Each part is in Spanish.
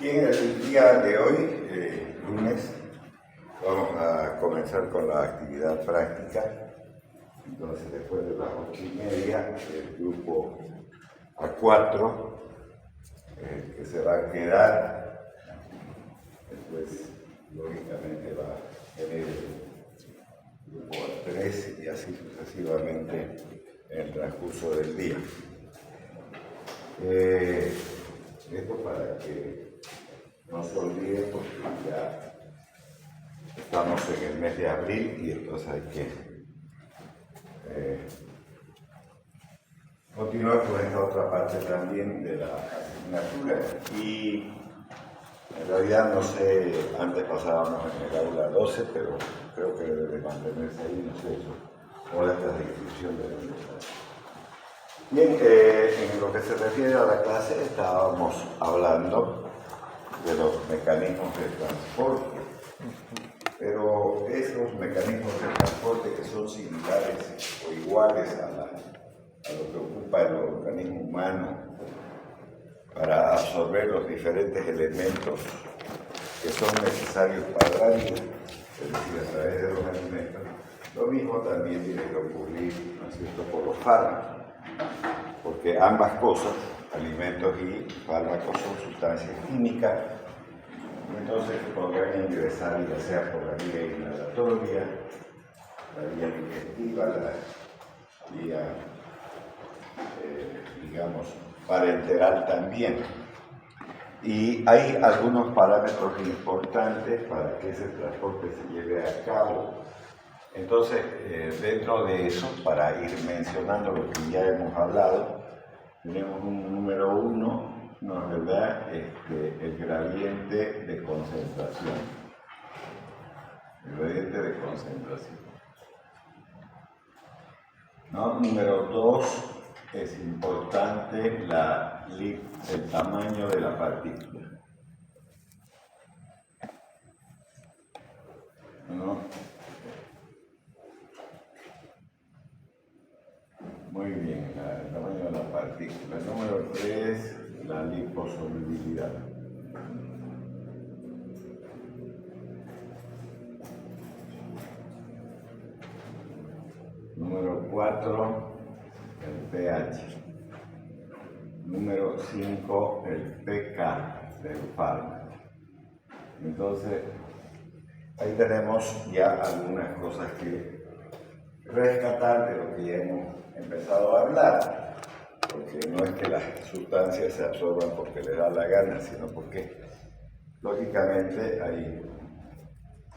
Bien, el día de hoy, lunes, vamos a comenzar con la actividad práctica. Entonces, después de las 8:30, el grupo A4, que se va a quedar, después, lógicamente, va a tener el grupo A3 y así sucesivamente en el transcurso del día. Esto para que no se olvide, porque ya estamos en el mes de abril y entonces hay que continuar con esta otra parte también de la asignatura. Y en realidad no sé, antes pasábamos en el aula 12, pero creo que debe mantenerse ahí, no sé, o esta descripción de la universidad. Bien, en lo que se refiere a la clase estábamos hablando de los mecanismos de transporte, pero esos mecanismos de transporte que son similares o iguales a lo que ocupa el organismo humano para absorber los diferentes elementos que son necesarios para la vida, es decir, a través de los alimentos, lo mismo también tiene que ocurrir, ¿no es cierto?, por los fármacos, porque ambas cosas, alimentos y fármacos, son sustancias químicas, entonces podrán ingresar ya sea por la vía inhalatoria, la vía digestiva, la vía, digamos, parenteral también. Y hay algunos parámetros importantes para que ese transporte se lleve a cabo. Entonces, dentro de eso, para ir mencionando lo que ya hemos hablado, tenemos un número 1, ¿no es verdad? El gradiente de concentración. El gradiente de concentración. ¿No? Número 2, es importante el tamaño de la partícula. ¿No? Muy bien, el tamaño de la partícula. Número 3, la liposolubilidad. Número 4, el pH. Número 5, el pK del fármaco. Entonces, ahí tenemos ya algunas cosas que rescatar de lo que ya hemos empezado a hablar, porque no es que las sustancias se absorban porque les da la gana, sino porque lógicamente hay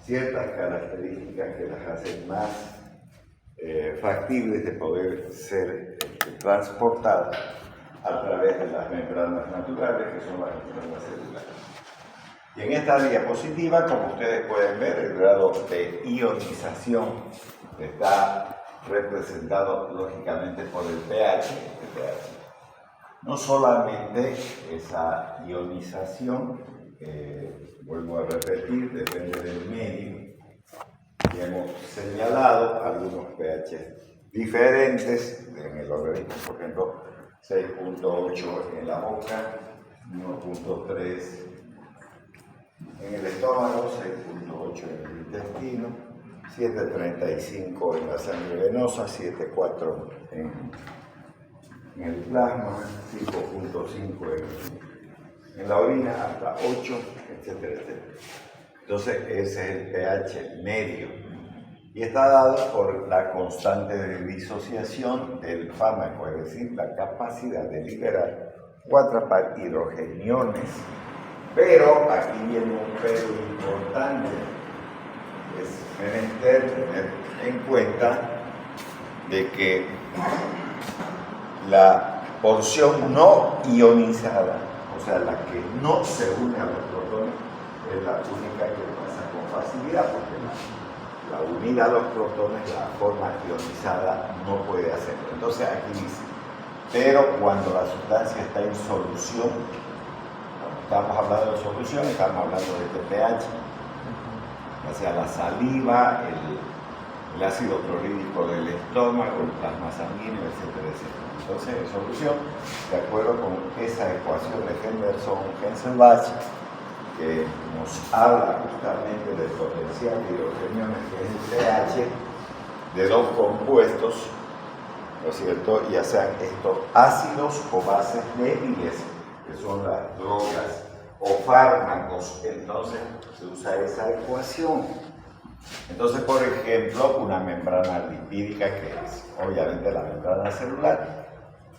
ciertas características que las hacen más factibles de poder ser transportadas a través de las membranas naturales, que son las membranas celulares. Y en esta diapositiva, como ustedes pueden ver, el grado de ionización está representado lógicamente por el pH. No solamente esa ionización, vuelvo a repetir, depende del medio, y hemos señalado algunos pH diferentes en el organismo, por ejemplo, 6.8 en la boca, 1.3 en el estómago, 6.8 en el intestino, 7.35 en la sangre venosa, 7.4 en el plasma, 5.5 en la orina, hasta 8, etcétera, etcétera. Entonces, ese es el pH medio. Y está dado por la constante de disociación del fármaco, es decir, la capacidad de liberar o atrapar hidrogeniones. Pero aquí viene un pero importante. Es menester tener en cuenta de que la porción no ionizada, o sea, la que no se une a los protones, es la única que pasa con facilidad, porque la unida a los protones, la forma ionizada, no puede hacerlo. Entonces aquí dice, pero cuando la sustancia está en solución, cuando estamos hablando de solución, estamos hablando de este pH, o sea, la saliva, el ácido clorhídrico del estómago, el plasma sanguíneo, etcétera, etcétera. Entonces, en solución, de acuerdo con esa ecuación de Henderson-Hensel-Bach, que nos habla justamente del potencial de hidrogeniones, que es el pH de dos compuestos, ¿no es cierto? Ya sean estos ácidos o bases débiles, que son las drogas o fármacos. Entonces se usa esa ecuación. Entonces, por ejemplo, una membrana lipídica, que es obviamente la membrana celular,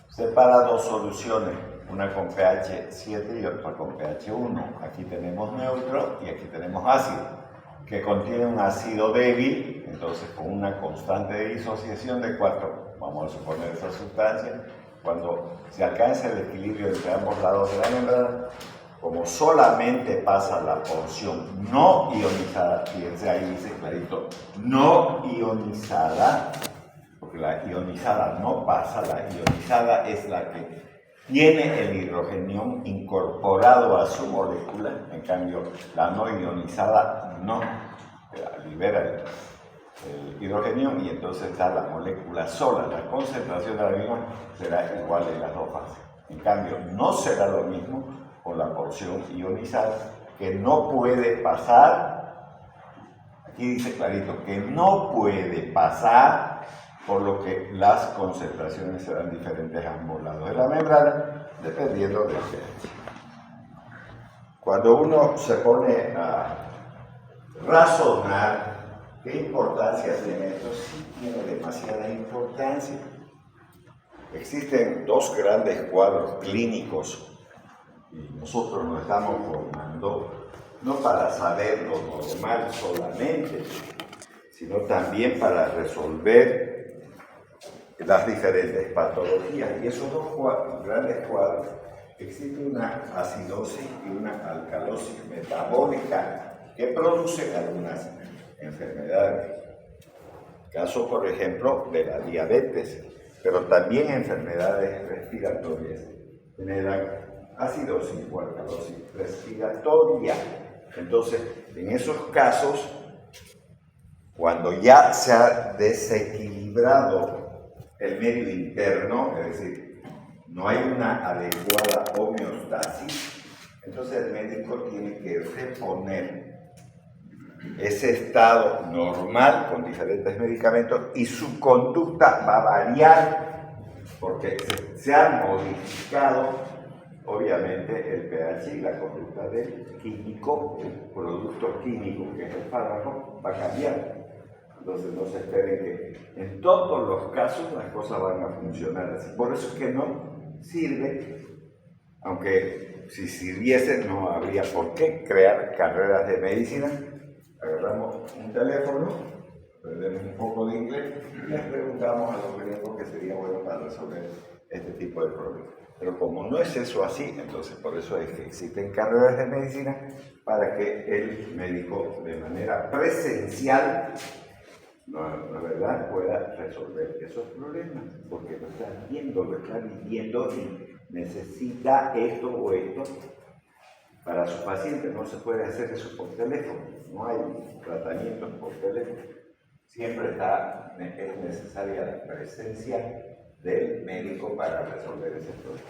separa dos soluciones, una con pH 7 y otra con pH 1. Aquí tenemos neutro y aquí tenemos ácido, que contiene un ácido débil, entonces con una constante de disociación de 4, vamos a suponer esa sustancia. Cuando se alcanza el equilibrio entre ambos lados de la membrana, como solamente pasa la porción no ionizada, fíjense ahí dice clarito, no ionizada, porque la ionizada no pasa, la ionizada es la que tiene el hidrogenión incorporado a su molécula, en cambio la no ionizada no, libera el hidrogenión y entonces está la molécula sola, la concentración de la misma será igual en las dos fases. En cambio, no será lo mismo con la porción ionizada, que no puede pasar, aquí dice clarito, que no puede pasar, por lo que las concentraciones serán diferentes a ambos lados de la membrana, dependiendo del pH. Cuando uno se pone a razonar qué importancia tiene esto, sí tiene demasiada importancia. Existen dos grandes cuadros clínicos y nosotros nos estamos formando no para saber lo normal solamente, sino también para resolver las diferentes patologías. Y esos dos grandes cuadros, existe una acidosis y una alcalosis metabólica que producen algunas enfermedades. Caso, por ejemplo, de la diabetes, pero también enfermedades respiratorias generan acidosis o alcalosis respiratoria. Entonces, en esos casos, cuando ya se ha desequilibrado el medio interno, es decir, no hay una adecuada homeostasis, entonces el médico tiene que reponer ese estado normal con diferentes medicamentos y su conducta va a variar porque se ha modificado obviamente el pH y la conducta del químico, el producto químico que es el fármaco, va a cambiar. Entonces no se esperen que en todos los casos las cosas van a funcionar así. Por eso es que no sirve, aunque si sirviese no habría por qué crear carreras de medicina. Agarramos un teléfono, aprendemos un poco de inglés y les preguntamos a los médicos qué sería bueno para resolver este tipo de problemas. Pero como no es eso así, entonces por eso es que existen carreras de medicina para que el médico de manera presencial, no, la verdad, pueda resolver esos problemas, porque lo está viendo, lo está viviendo y necesita esto o esto para su paciente. No se puede hacer eso por teléfono, no hay tratamientos por teléfono. Siempre es necesaria la presencia del médico para resolver ese problema.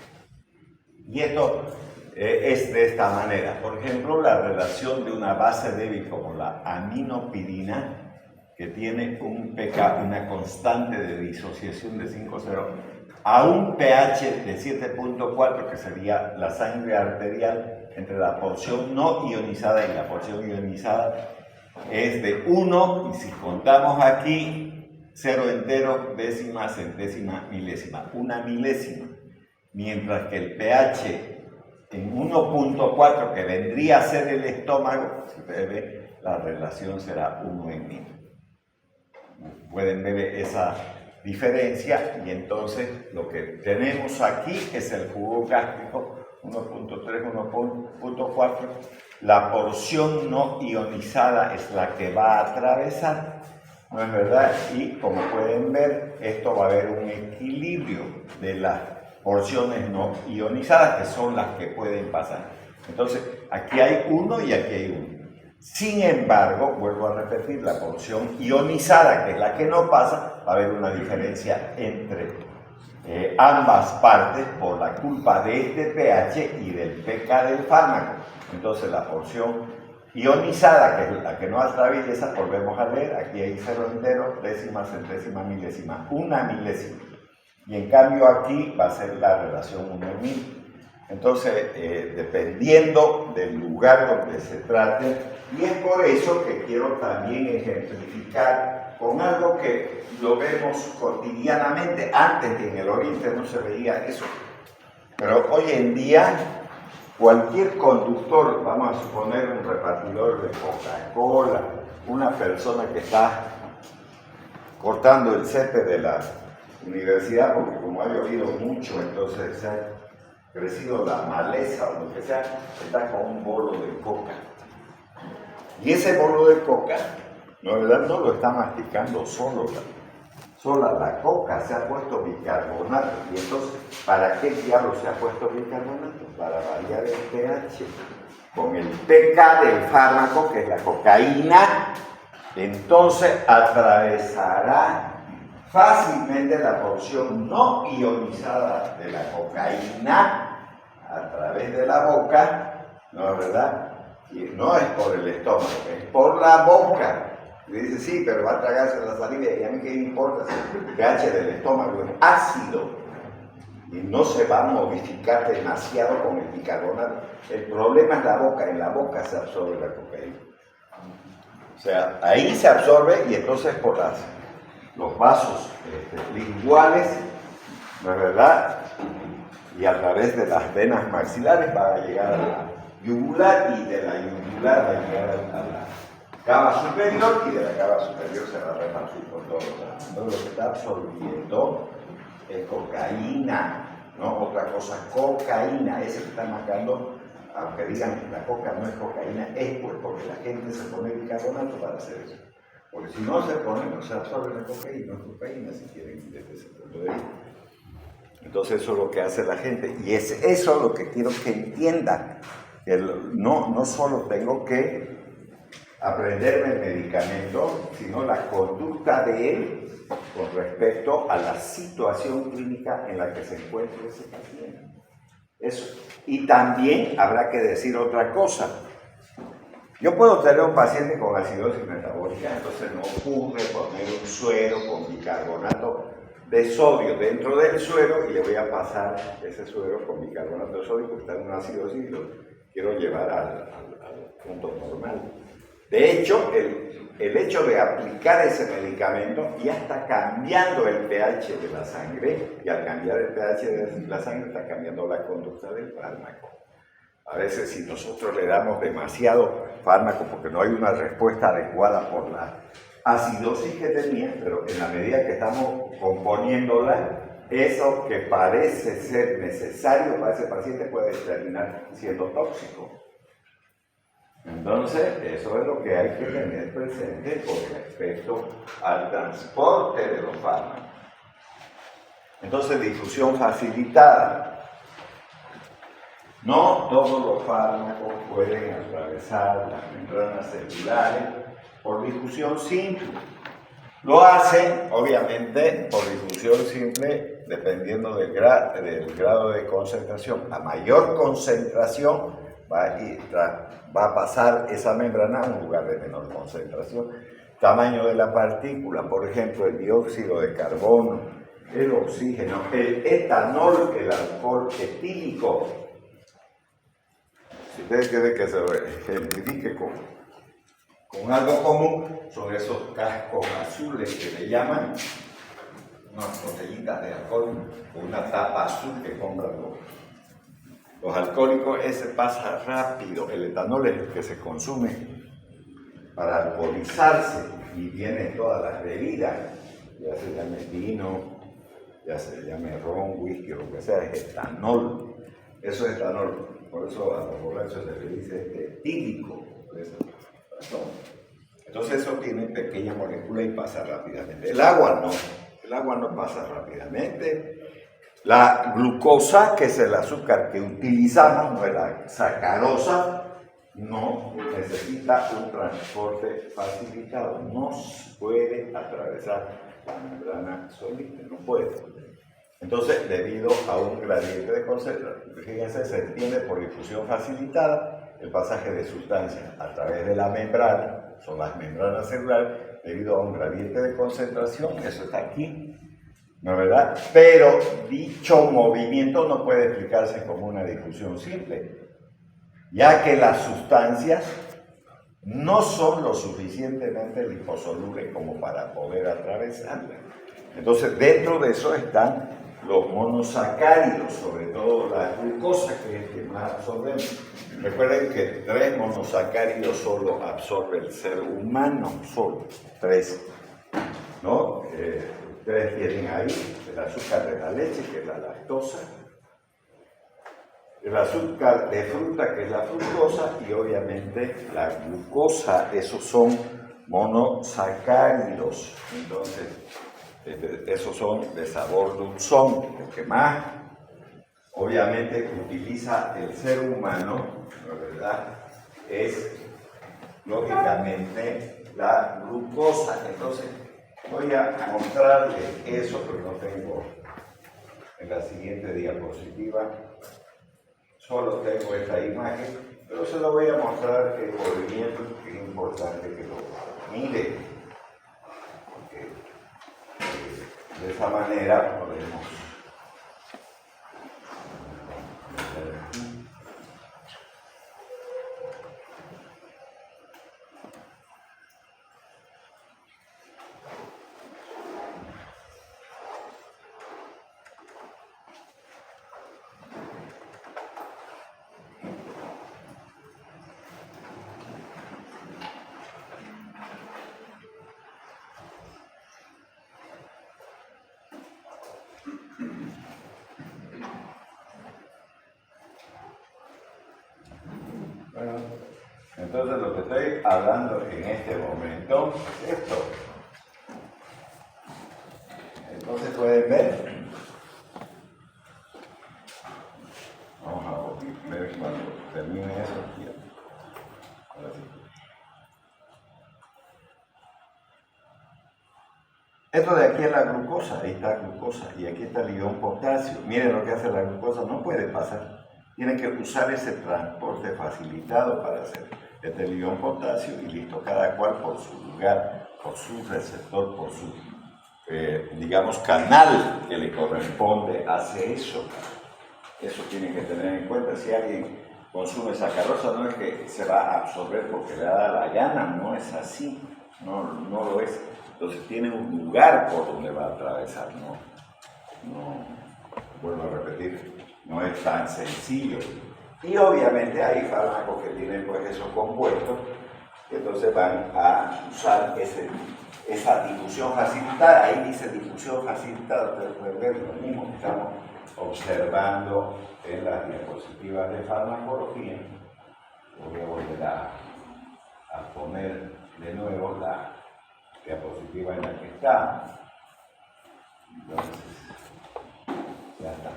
Y esto es de esta manera. Por ejemplo, la relación de una base débil como la aminopidina, que tiene un pK, una constante de disociación de 5,0, a un pH de 7,4, que sería la sangre arterial entre la porción no ionizada y la porción ionizada, es de 1, y si contamos aquí 0 entero, décima, centésima, milésima, una milésima, mientras que el pH en 1,4, que vendría a ser el estómago, si ustedes ven, la relación será 1 en 1000. Pueden ver esa diferencia y entonces lo que tenemos aquí es el jugo gástrico 1,3, 1,4. La porción no ionizada es la que va a atravesar, ¿no es verdad? Y como pueden ver, esto va a haber un equilibrio de las porciones no ionizadas, que son las que pueden pasar. Entonces, aquí hay uno y aquí hay uno. Sin embargo, vuelvo a repetir, la porción ionizada, que es la que no pasa, va a haber una diferencia entre ambas partes por la culpa de este pH y del pK del fármaco. Entonces la porción ionizada, que es la que no atraviesa, volvemos a leer, aquí hay 0 entero, décima, centésima, milésima, una milésima. Y en cambio aquí va a ser la relación 1:1000. Entonces, dependiendo del lugar donde se trate, y es por eso que quiero también ejemplificar con algo que lo vemos cotidianamente. Antes en el Oriente no se veía eso, pero hoy en día cualquier conductor, vamos a suponer un repartidor de Coca-Cola, una persona que está cortando el césped de la universidad, porque como ha llovido mucho, entonces se ha crecido la maleza o lo que sea, está con un bolo de coca. Y ese bolo de coca, no lo está masticando sola la coca, se ha puesto bicarbonato. Y entonces, ¿para qué diablo se ha puesto bicarbonato? Para variar el pH. Con el pK del fármaco, que es la cocaína, entonces atravesará fácilmente la porción no ionizada de la cocaína a través de la boca, ¿no es verdad? Y no es por el estómago, es por la boca. Y dice, sí, pero va a tragarse la saliva, y a mí qué importa si el pH del estómago es ácido y no se va a modificar demasiado con el bicarbonato. El problema es la boca, en la boca se absorbe la cocaína. O sea, ahí se absorbe y entonces por los vasos linguales, ¿no es verdad? Y a través de las venas maxilares va a llegar a la yugular, y de la yugular va a llegar a la cava superior, y de la cava superior se va a repartir por todos lados. Entonces lo que está absorbiendo es cocaína, no otra cosa, cocaína. Ese que está marcando, aunque digan que la coca no es cocaína, es porque la gente se pone bicarbonato para hacer eso. Porque si no se pone, no se absorbe la cocaína, no es cocaína, si quieren desde ese punto de vista. Entonces eso es lo que hace la gente, y es eso lo que quiero que entiendan. Que no solo tengo que aprenderme el medicamento, sino la conducta de él con respecto a la situación clínica en la que se encuentra ese paciente. Eso. Y también habrá que decir otra cosa. Yo puedo tener un paciente con acidosis metabólica, entonces no ocurre poner un suero con bicarbonato de sodio dentro del suero y le voy a pasar ese suero con bicarbonato de sodio porque está en una acidosis y lo quiero llevar al punto normal. De hecho, el hecho de aplicar ese medicamento ya está cambiando el pH de la sangre, y al cambiar el pH de la sangre está cambiando la conducta del fármaco. A veces si nosotros le damos demasiado fármaco porque no hay una respuesta adecuada por la acidosis que tenía, pero en la medida que estamos componiéndola, eso que parece ser necesario para ese paciente puede terminar siendo tóxico. Entonces, eso es lo que hay que tener presente con respecto al transporte de los fármacos. Entonces, difusión facilitada. No todos los fármacos pueden atravesar las membranas celulares por difusión simple. Lo hacen, obviamente, por difusión simple, dependiendo del grado de concentración. A mayor concentración va a pasar esa membrana a un lugar de menor concentración. Tamaño de la partícula, por ejemplo, el dióxido de carbono, el oxígeno, el etanol, el alcohol etílico. Si ustedes quieren que se ejemplifique con algo común, son esos cascos azules que le llaman, unas botellitas de alcohol con una tapa azul que compran los alcohólicos. Ese pasa rápido. El etanol es el que se consume para alcoholizarse y viene en todas las bebidas, ya se llame vino, ya se llame ron, whisky, lo que sea, es etanol. Eso es etanol. Por eso a los borrachos se les dice etílico. Entonces eso tiene pequeña molécula y pasa rápidamente. El agua no pasa rápidamente. La glucosa, que es el azúcar que utilizamos, no es la sacarosa, no necesita un transporte facilitado. No puede atravesar la membrana solita, no puede. Entonces, debido a un gradiente de concentración, fíjense, se entiende por difusión facilitada el pasaje de sustancias a través de la membrana, son las membranas celulares, debido a un gradiente de concentración, eso está aquí, ¿no es verdad? Pero dicho movimiento no puede explicarse como una difusión simple, ya que las sustancias no son lo suficientemente liposolubles como para poder atravesarlas. Entonces, dentro de eso están los monosacáridos, sobre todo la glucosa, que es el que más absorbemos. Recuerden que 3 monosacáridos solo absorbe el ser humano, solo 3, ¿no? Ustedes tienen ahí el azúcar de la leche, que es la lactosa, el azúcar de fruta, que es la fructosa, y obviamente la glucosa. Esos son monosacáridos. Entonces, esos son de sabor dulzón. Lo que más, obviamente, utiliza el ser humano, ¿no es verdad?, es, lógicamente, la glucosa. Entonces, voy a mostrarles eso, pero no tengo en la siguiente diapositiva. Solo tengo esta imagen, pero se lo voy a mostrar el movimiento, que es importante que lo mire, porque de esa manera podemos Bueno, entonces lo que estoy hablando en este momento es esto. Entonces pueden ver. Vamos a ver cuando termine eso. Ahora sí. Esto de aquí es la glucosa, ahí está glucosa, y aquí está el ion potasio. Miren lo que hace la glucosa, no puede pasar. Tienen que usar ese transporte facilitado para hacer este ion potasio y listo, cada cual por su lugar, por su receptor, por su, digamos, canal que le corresponde, hace eso. Eso tienen que tener en cuenta. Si alguien consume sacarosa, no es que se va a absorber porque le da la gana, no es así, no lo es. Entonces tiene un lugar por donde va a atravesar, vuelvo a repetir, no es tan sencillo. Y obviamente hay fármacos que tienen pues esos compuestos, que entonces van a usar esa difusión facilitada. Ahí dice difusión facilitada, ustedes pueden ver lo mismo que estamos observando en las diapositivas de farmacología. Voy a volver a poner de nuevo la diapositiva en la que está. Entonces, ya está.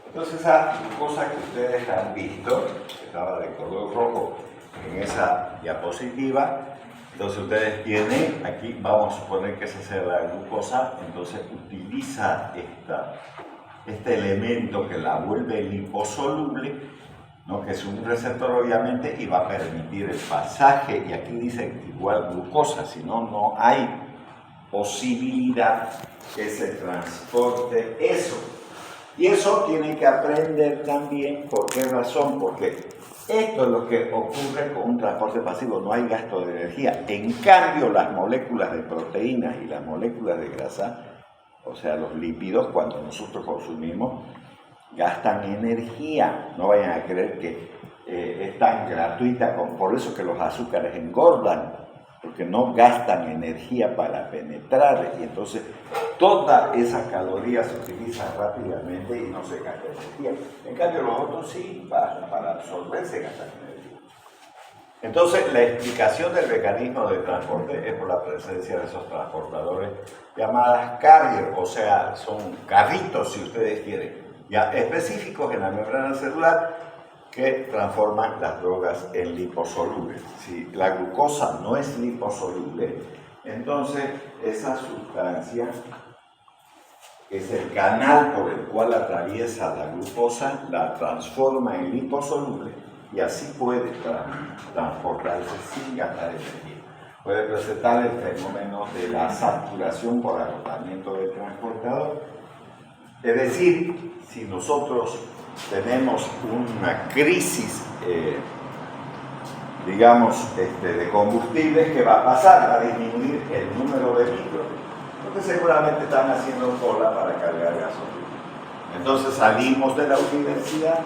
Entonces, esa glucosa que ustedes han visto, que estaba de color rojo en esa diapositiva, entonces ustedes tienen, aquí vamos a suponer que esa sea la glucosa, entonces utiliza este elemento que la vuelve liposoluble, ¿no?, que es un receptor obviamente, y va a permitir el pasaje, y aquí dice igual glucosa, si no, no hay posibilidad que se transporte eso. Y eso tienen que aprender también. ¿Por qué razón? Porque esto es lo que ocurre con un transporte pasivo, no hay gasto de energía. En cambio, las moléculas de proteínas y las moléculas de grasa, o sea, los lípidos, cuando nosotros consumimos, gastan energía. No vayan a creer que es tan gratuita, por eso que los azúcares engordan, porque no gastan energía para penetrar, y entonces toda esa caloría se utiliza rápidamente y no se gasta energía. En cambio, los otros sí, para absorberse gastan energía. Entonces, la explicación del mecanismo de transporte es por la presencia de esos transportadores llamadas carrier, o sea, son carritos, si ustedes quieren, ya específicos en la membrana celular, que transforman las drogas en liposolubles. Si la glucosa no es liposoluble, entonces esa sustancia es el canal por el cual atraviesa la glucosa, la transforma en liposoluble y así puede transportarse sin gastar energía. Puede presentar el fenómeno de la saturación por agotamiento del transportador. Es decir, si nosotros tenemos una crisis, de combustibles, ¿qué va a pasar? Va a disminuir el número de micros, porque seguramente están haciendo cola para cargar gasolina. Entonces salimos de la universidad,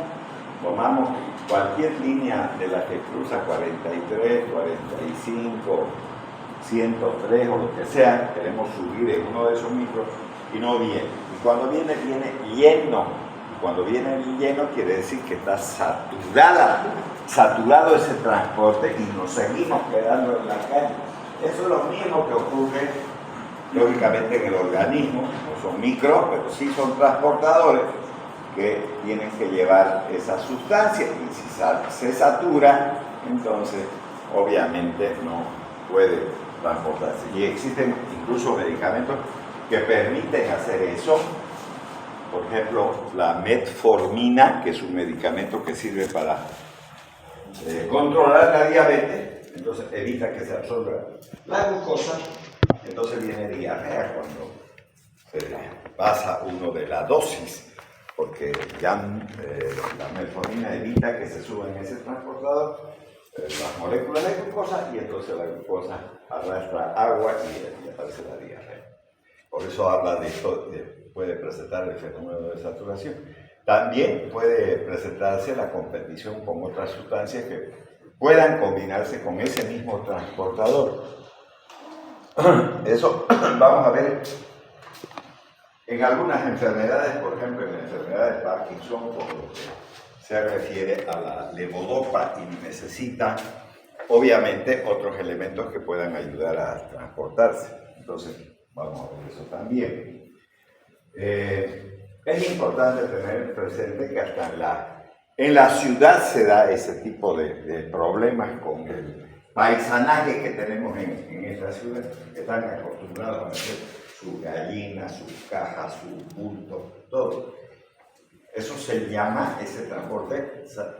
tomamos cualquier línea de la que cruza 43, 45, 103 o lo que sea, queremos subir en uno de esos micros y no viene. Y cuando viene, viene lleno. Y cuando viene lleno quiere decir que está saturado ese transporte y nos seguimos quedando en la calle. Eso es lo mismo que ocurre lógicamente en el organismo. No son micros, pero sí son transportadores que tienen que llevar esa sustancia. Y si se satura, entonces obviamente no puede transportarse. Y existen incluso medicamentos que permiten hacer eso. Por ejemplo, la metformina, que es un medicamento que sirve para controlar la diabetes, entonces evita que se absorba la glucosa, entonces viene diarrea cuando se pasa uno de la dosis, porque ya la metformina evita que se suban ese transportador las moléculas de glucosa y entonces la glucosa arrastra agua y aparece la diarrea. Por eso habla de esto, puede presentar el fenómeno de saturación. También puede presentarse la competición con otras sustancias que puedan combinarse con ese mismo transportador. Eso vamos a ver en algunas enfermedades, por ejemplo en la enfermedad de Parkinson, por lo que se refiere a la levodopa y necesita obviamente otros elementos que puedan ayudar a transportarse. Entonces vamos a ver eso también. Es importante tener presente que hasta en la ciudad se da ese tipo de problemas con el paisanaje que tenemos en esta ciudad, que están acostumbrados a meter sus gallinas, sus cajas, su bulto, todo. Eso se llama, ese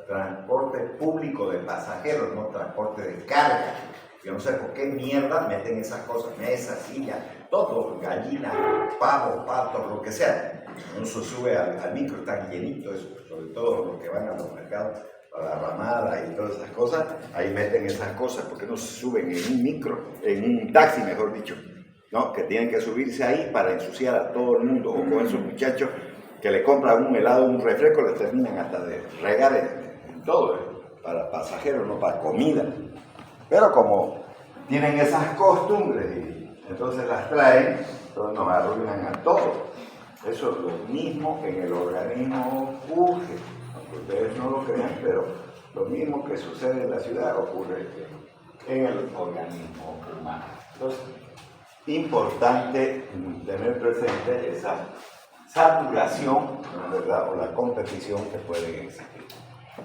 transporte público de pasajeros, no transporte de carga. Yo no sé por qué mierda meten esas cosas, mesas, sillas, todo, gallinas, pavos, patos, lo que sea. Uno se sube al micro, están llenitos, sobre todo los que van a los mercados para la ramada y todas esas cosas, ahí meten esas cosas, porque no se suben en un micro, en un taxi, mejor dicho, ¿no? Que tienen que subirse ahí para ensuciar a todo el mundo, o con esos muchachos que le compran un helado, un refresco, les terminan hasta de regar en todo, para pasajeros, no para comida. Pero como tienen esas costumbres y entonces las traen, entonces nos arruinan a todos. Eso es lo mismo en el organismo ocurre, aunque ustedes no lo crean, pero lo mismo que sucede en la ciudad ocurre en el organismo humano. Entonces, importante tener presente esa saturación, ¿verdad?, o la competición que pueden existir.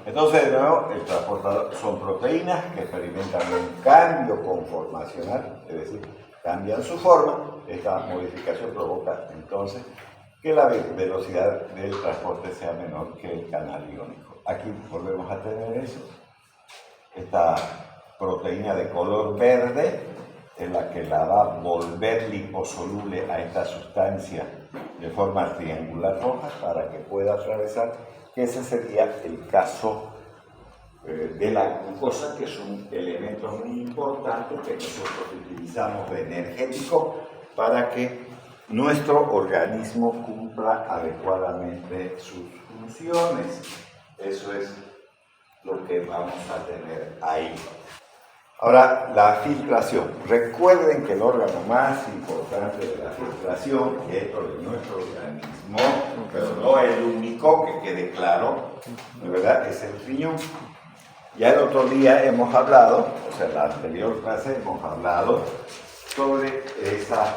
Entonces, de nuevo, el transportador son proteínas que experimentan un cambio conformacional, es decir, cambian su forma. Esta modificación provoca entonces que la velocidad del transporte sea menor que el canal iónico. Aquí volvemos a tener eso. Esta proteína de color verde es la que la va a volver liposoluble a esta sustancia de forma triangular roja para que pueda atravesar, que ese sería el caso de la glucosa, que es un elemento muy importante que nosotros utilizamos de energético para que nuestro organismo cumpla adecuadamente sus funciones. Eso es lo que vamos a tener ahí. Ahora, la filtración. Recuerden que el órgano más importante de la filtración dentro de nuestro organismo, pero no el único, que quede claro, de verdad, es el riñón. Ya el otro día hemos hablado, o sea, en la anterior clase hemos hablado sobre esa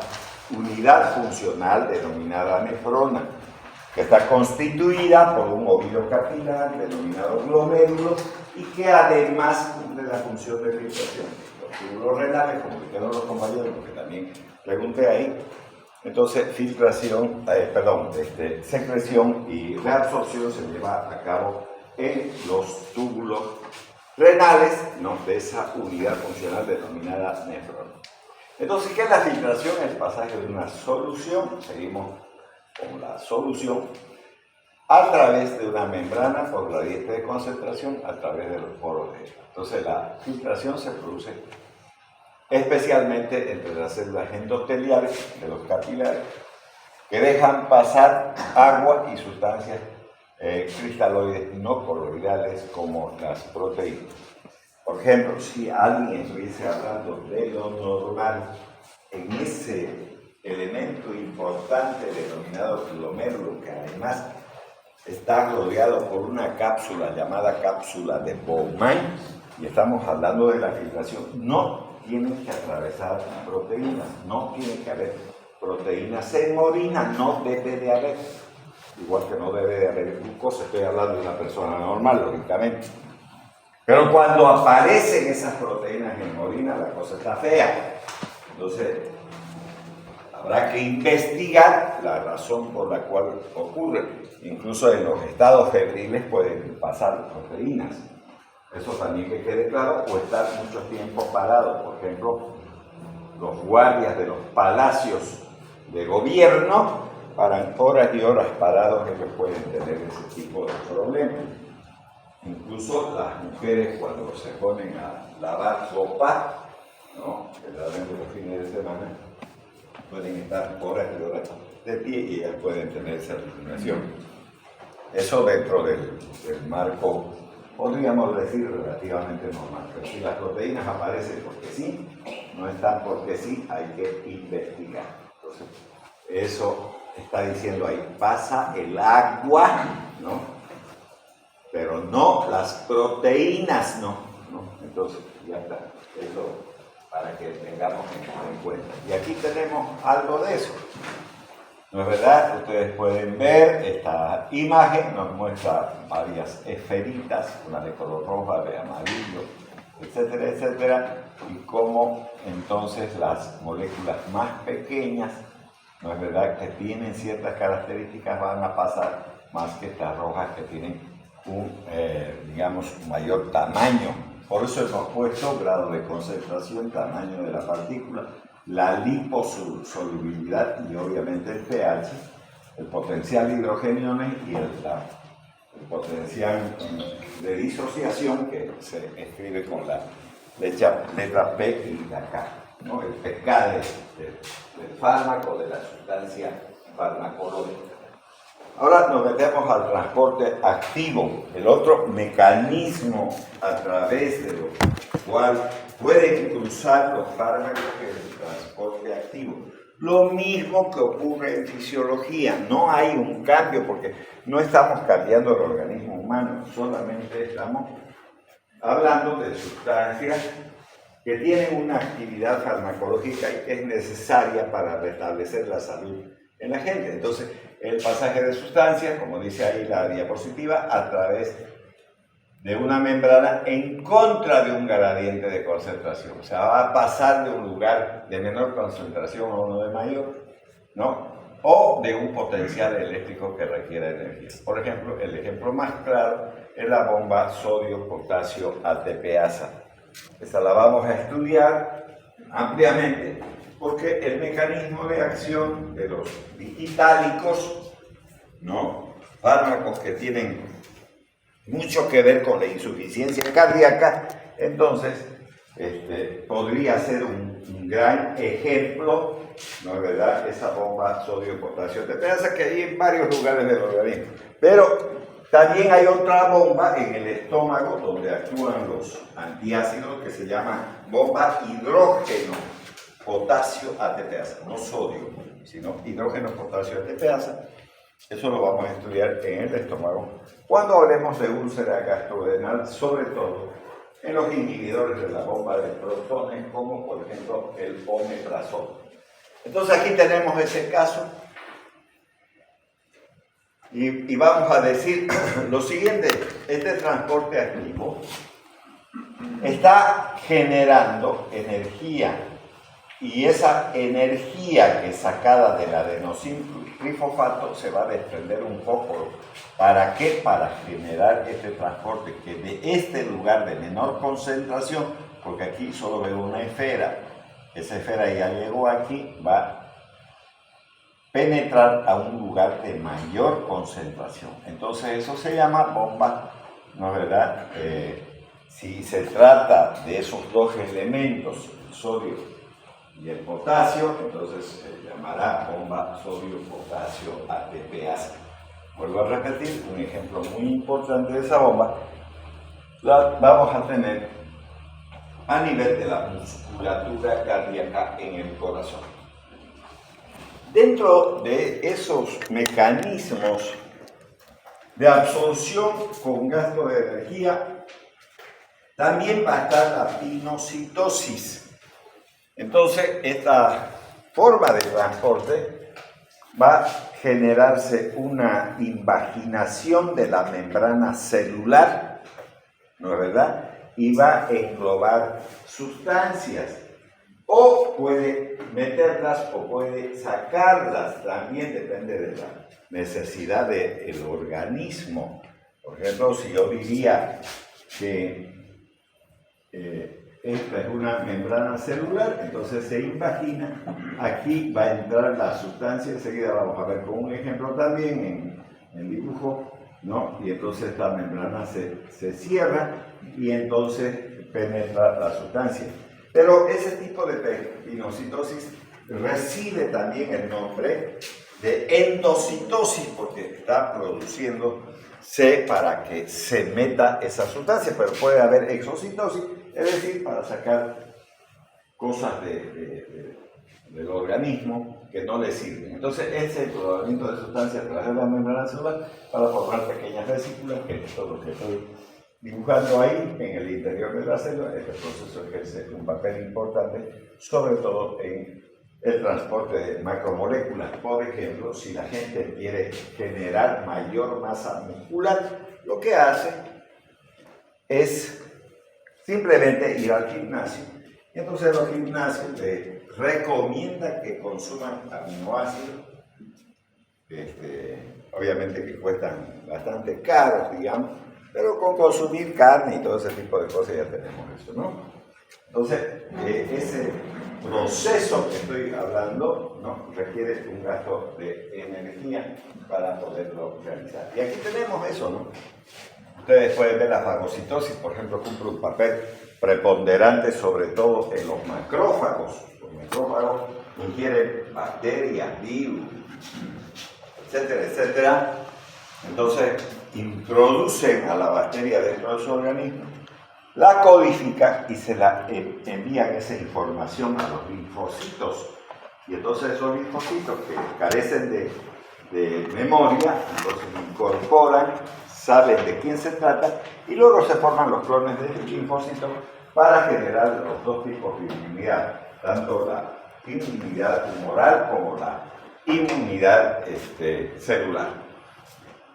unidad funcional denominada nefrona, que está constituida por un óvulo capilar denominado glomérulo y que además cumple la función de filtración. Los túbulos renales, como dijeron los compañeros, que también pregunté ahí, Entonces, secreción y reabsorción se lleva a cabo en los túbulos renales, ¿no?, de esa unidad funcional denominada nefrón. Entonces, ¿qué es la filtración? El pasaje de una solución, seguimos con la solución, a través de una membrana por gradiente de concentración a través de los poros de esta. Entonces, la filtración se produce especialmente entre las células endoteliales de los capilares, que dejan pasar agua y sustancias cristaloides no coloidales como las proteínas. Por ejemplo, si alguien estuviese hablando de lo normal en ese elemento importante denominado glomérulo, que además está rodeado por una cápsula llamada cápsula de Bowman, y estamos hablando de la filtración, no tienen que atravesar proteínas, no tiene que haber proteínas en orina, no debe de haber, igual que no debe de haber glucosa. Estoy hablando de una persona normal, lógicamente. Pero cuando aparecen esas proteínas en orina, la cosa está fea. Entonces, habrá que investigar la razón por la cual ocurre. Incluso en los estados febriles pueden pasar proteínas. Eso también que quede claro, o estar mucho tiempo parado. Por ejemplo, los guardias de los palacios de gobierno paran horas y horas parados, ellos pueden tener ese tipo de problemas. Incluso las mujeres, cuando se ponen a lavar ropa, ¿no?, generalmente los fines de semana, pueden estar horas y horas de pie y ellas pueden tener esa discriminación. Eso dentro del marco, podríamos decir, relativamente normal. Pero si las proteínas aparecen porque sí, no están porque sí, hay que investigar. Entonces, eso está diciendo ahí, pasa el agua, ¿no?, pero no las proteínas, no. Entonces, ya está. Eso para que tengamos en cuenta. Y aquí tenemos algo de eso. ¿No es verdad? Ustedes pueden ver esta imagen, nos muestra varias esferitas, una de color roja, de amarillo, etcétera, etcétera, y cómo entonces las moléculas más pequeñas, ¿no es verdad?, que tienen ciertas características, van a pasar más que estas rojas que tienen un mayor tamaño. Por eso hemos puesto grado de concentración, tamaño de la partícula, la liposolubilidad y obviamente el pH, el potencial de hidrogeniones y el potencial de disociación, que se escribe con la letra P y la K, ¿no?, el pK del fármaco, de la sustancia farmacológica. Ahora nos metemos al transporte activo, el otro mecanismo a través de lo cual pueden cruzar los fármacos, que es el transporte activo. Lo mismo que ocurre en fisiología, no hay un cambio porque no estamos cambiando el organismo humano, solamente estamos hablando de sustancias que tienen una actividad farmacológica y que es necesaria para restablecer la salud en la gente. Entonces, el pasaje de sustancias, como dice ahí la diapositiva, a través de una membrana en contra de un gradiente de concentración. O sea, va a pasar de un lugar de menor concentración a uno de mayor, ¿no?, o de un potencial eléctrico que requiera energía. Por ejemplo, el ejemplo más claro es la bomba sodio-potasio ATPasa. Esa la vamos a estudiar ampliamente, porque el mecanismo de acción de los digitálicos, ¿no?, fármacos que tienen mucho que ver con la insuficiencia cardíaca, entonces podría ser un gran ejemplo, ¿no es verdad?, esa bomba sodio-potasio ATPasa que hay en varios lugares del organismo. Pero también hay otra bomba en el estómago donde actúan los antiácidos que se llama bomba hidrógeno potasio ATPasa, no sodio, sino hidrógeno potasio ATPasa. Eso lo vamos a estudiar en el estómago cuando hablemos de úlcera gastrodenal, sobre todo en los inhibidores de la bomba de protones, como por ejemplo el omeprazol. Entonces aquí tenemos ese caso y vamos a decir lo siguiente: este transporte activo está generando energía y esa energía que es sacada del adenosín trifosfato se va a desprender un poco. ¿Para qué? Para generar este transporte que de este lugar de menor concentración, porque aquí solo veo una esfera, esa esfera ya llegó aquí, va a penetrar a un lugar de mayor concentración. Entonces eso se llama bomba, ¿no es verdad? Si se trata de esos dos elementos, el sodio y el potasio, entonces se llamará bomba sodio-potasio ATPase. Vuelvo a repetir, un ejemplo muy importante de esa bomba la vamos a tener a nivel de la musculatura cardíaca en el corazón. Dentro de esos mecanismos de absorción con gasto de energía, también va a estar la pinocitosis. Entonces, esta forma de transporte va a generarse una invaginación de la membrana celular, ¿no es verdad? Y va a englobar sustancias. O puede meterlas o puede sacarlas, también depende de la necesidad del organismo. Por ejemplo, si yo diría que esta es una membrana celular, entonces se invagina, aquí va a entrar la sustancia, enseguida vamos a ver con un ejemplo también en el dibujo, ¿no? Y entonces esta membrana se cierra y entonces penetra la sustancia. Pero ese tipo de pinocitosis recibe también el nombre de endocitosis porque está produciéndose para que se meta esa sustancia, pero puede haber exocitosis, es decir, para sacar cosas del organismo que no le sirven. Entonces, ese es el rodamiento de sustancias a través de la membrana celular para formar pequeñas vesículas, que es todo lo que estoy dibujando ahí en el interior de la célula. Este proceso ejerce un papel importante, sobre todo en el transporte de macromoléculas. Por ejemplo, si la gente quiere generar mayor masa muscular, lo que hace es simplemente ir al gimnasio. Y entonces los gimnasios les recomiendan que consuman aminoácidos, obviamente que cuestan bastante caros, digamos, pero con consumir carne y todo ese tipo de cosas ya tenemos eso, ¿no? Entonces, ese proceso que estoy hablando, ¿no?, requiere un gasto de energía para poderlo realizar. Y aquí tenemos eso, ¿no? Ustedes pueden ver la fagocitosis, por ejemplo, cumple un papel preponderante sobre todo en los macrófagos. Los macrófagos ingieren bacterias, virus, etcétera, etcétera. Entonces, introducen a la bacteria dentro de su organismo, la codifican y se la envían esa información a los linfocitos. Y entonces esos linfocitos que carecen de memoria, entonces incorporan, saben de quién se trata y luego se forman los clones de linfocitos para generar los dos tipos de inmunidad, tanto la inmunidad humoral como la inmunidad celular.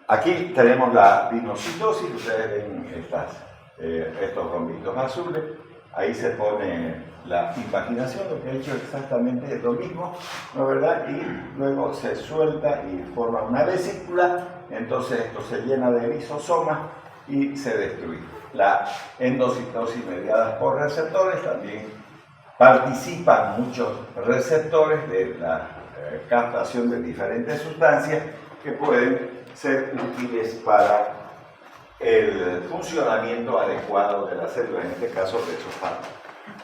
Aquí tenemos la pinocitosis, ustedes ven estos rombitos azules, ahí se pone la invaginación, lo que he hecho exactamente es lo mismo, ¿no es verdad? Y luego se suelta y forma una vesícula, entonces esto se llena de lisosomas y se destruye. La endocitosis mediada por receptores también participan muchos receptores de la captación de diferentes sustancias que pueden ser útiles para el funcionamiento adecuado de la célula, en este caso de esos fármacos.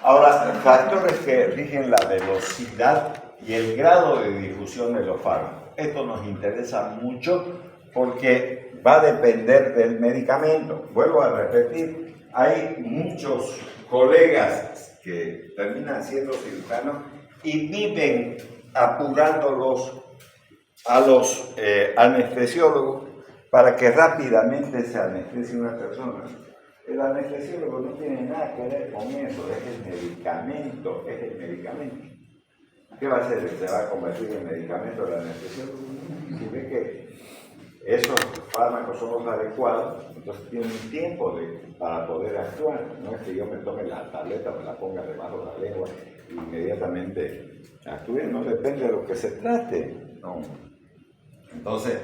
Ahora, factores que rigen la velocidad y el grado de difusión de los fármacos. Esto nos interesa mucho porque va a depender del medicamento. Vuelvo a repetir, hay muchos colegas que terminan siendo cirujanos y viven apurándolos a los anestesiólogos para que rápidamente se anestesie una persona. El anestesiólogo no tiene nada que ver con eso, es el medicamento, ¿Qué va a hacer? ¿Se va a convertir en medicamento el anestesiólogo? Si ve que esos fármacos son los adecuados, entonces tienen un tiempo para poder actuar. No es que yo me tome la tableta, me la ponga debajo de la lengua inmediatamente actúe, no depende de lo que se trate, no. Entonces,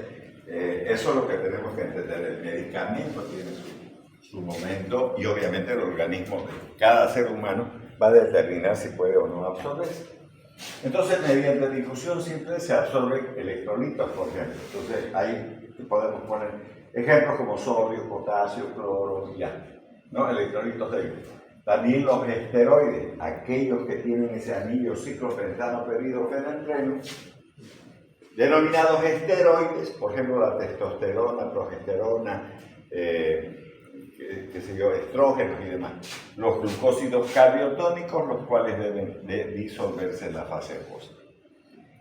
eso es lo que tenemos que entender. El medicamento tiene su momento y obviamente el organismo de cada ser humano va a determinar si puede o no absorberse. Entonces, mediante difusión simple se absorben electrolitos, por ejemplo. Entonces, ahí podemos poner ejemplos como sodio, potasio, cloro, ya, ¿no? Electrolitos débiles. También los esteroides, aquellos que tienen ese anillo ciclopentano peridofenantreno, denominados esteroides, por ejemplo, la testosterona, progesterona, estrógenos y demás. Los glucósidos cardiotónicos, los cuales deben de disolverse en la fase acuosa.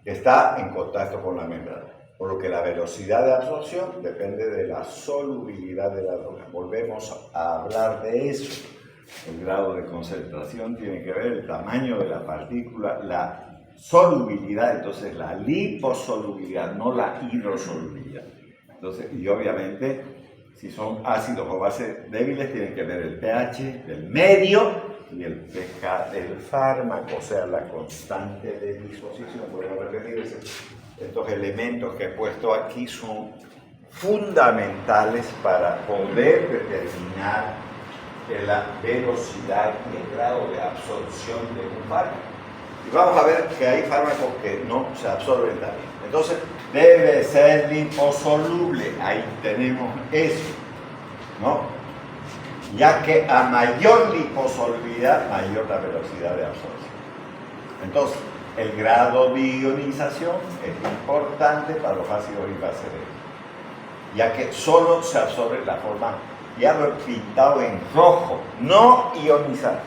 Está en contacto con la membrana, por lo que la velocidad de absorción depende de la solubilidad de la droga. Volvemos a hablar de eso. El grado de concentración tiene que ver el tamaño de la partícula, la solubilidad, entonces la liposolubilidad, no la hidrosolubilidad. Entonces, y obviamente, si son ácidos o bases débiles, tienen que ver el pH del medio y el pH del fármaco, o sea, la constante de disposición. Vuelvo a repetir, estos elementos que he puesto aquí son fundamentales para poder determinar la velocidad y el grado de absorción de un fármaco. Y vamos a ver que hay fármacos que no se absorben también. Entonces, debe ser liposoluble. Ahí tenemos eso, ¿no? Ya que a mayor liposolubilidad, mayor la velocidad de absorción. Entonces, el grado de ionización es importante para los ácidos y bases débiles, ya que solo se absorbe la forma, ya lo he pintado en rojo, no ionizada.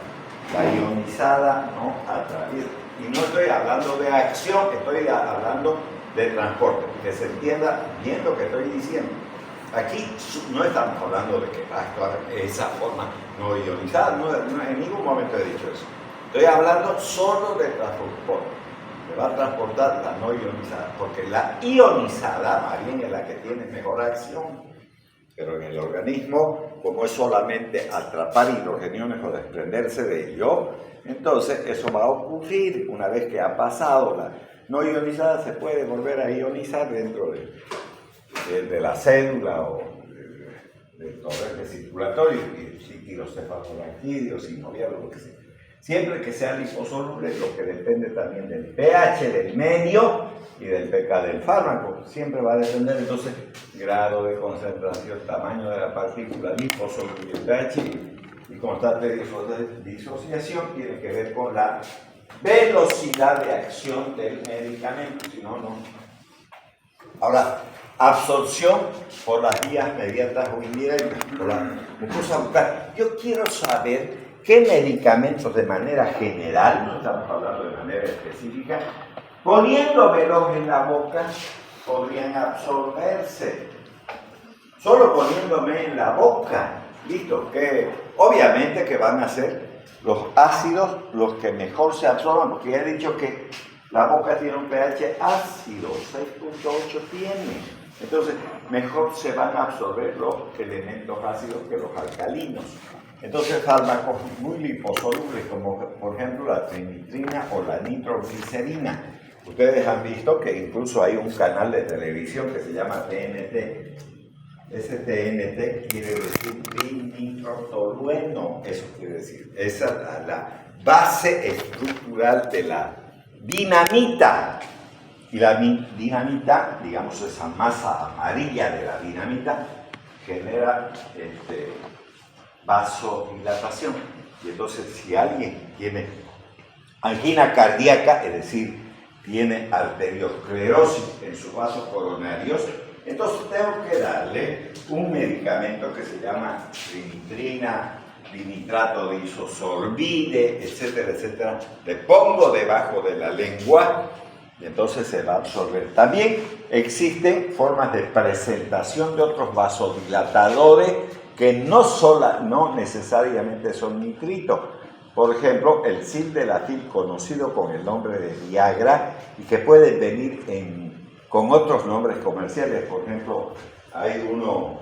La ionizada no atraviesa. Y no estoy hablando de acción, estoy hablando de transporte, que se entienda bien lo que estoy diciendo. Aquí no estamos hablando de que va a actuar de esa forma no ionizada, no, en ningún momento he dicho eso. Estoy hablando solo de transporte, que va a transportar la no ionizada, porque la ionizada más bien es la que tiene mejor acción. Pero en el organismo, como es solamente atrapar hidrogeniones o desprenderse de ello, entonces eso va a ocurrir una vez que ha pasado la no ionizada, se puede volver a ionizar dentro de la célula o del torrente circulatorio, líquidos cefalorraquídeos, sinoviales, lo que sea. Siempre que sea liposoluble, lo que depende también del pH del medio y del pK del fármaco, siempre va a depender entonces grado de concentración, tamaño de la partícula, liposoluble, pH y constante de disociación tiene que ver con la velocidad de acción del medicamento, si no, no. Ahora, absorción por las vías mediatas o indirectas, por la mucosa bucal. Yo quiero saber qué medicamentos de manera general, no estamos hablando de manera específica, poniéndomelos en la boca, podrían absorberse. Solo poniéndome en la boca, listo, que obviamente que van a ser los ácidos los que mejor se absorban, porque ya he dicho que la boca tiene un pH ácido, 6.8 tiene. Entonces, mejor se van a absorber los elementos ácidos que los alcalinos. Entonces, fármacos muy liposolubles, como por ejemplo la trinitrina o la nitroglicerina. Ustedes han visto que incluso hay un canal de televisión que se llama TNT. Ese TNT quiere decir dinitrotolueno, eso quiere decir. Esa es la base estructural de la dinamita. Y la dinamita, digamos esa masa amarilla de la dinamita, genera vasodilatación. Y entonces si alguien tiene angina cardíaca, es decir, tiene arteriosclerosis en sus vasos coronarios, entonces tengo que darle un medicamento que se llama trinitrina, dinitrato de isosorbide, etcétera, etcétera. Le pongo debajo de la lengua y entonces se va a absorber. También existen formas de presentación de otros vasodilatadores que no necesariamente son nitritos. Por ejemplo, el sildenafil, conocido con el nombre de Viagra, y que puede venir con otros nombres comerciales. Por ejemplo, hay uno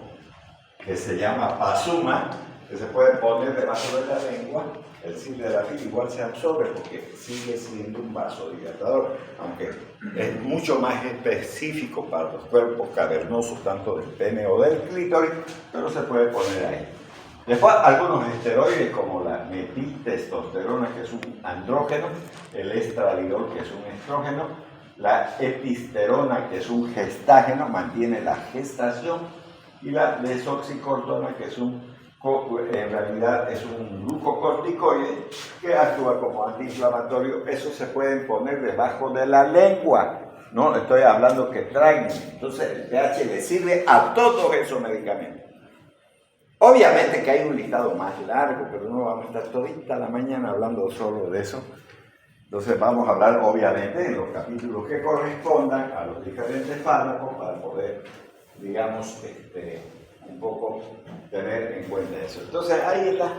que se llama Pasuma, que se puede poner debajo de la lengua, el sildenafil igual se absorbe porque sigue siendo un vasodilatador, aunque es mucho más específico para los cuerpos cavernosos, tanto del pene o del clítoris, pero se puede poner ahí. Después, algunos esteroides como la metiltestosterona, que es un andrógeno, el estradiol, que es un estrógeno, la episterona, que es un gestágeno, mantiene la gestación, y la desoxicortona, que es en realidad es un glucocorticoide que actúa como antiinflamatorio. Eso se pueden poner debajo de la lengua. No estoy hablando que traigan. Entonces el pH le sirve a todos esos medicamentos. Obviamente que hay un listado más largo, pero no vamos a estar todita la mañana hablando solo de eso. Entonces vamos a hablar obviamente en los capítulos que correspondan a los diferentes fármacos para poder, digamos, un poco tener en cuenta eso. Entonces ahí está.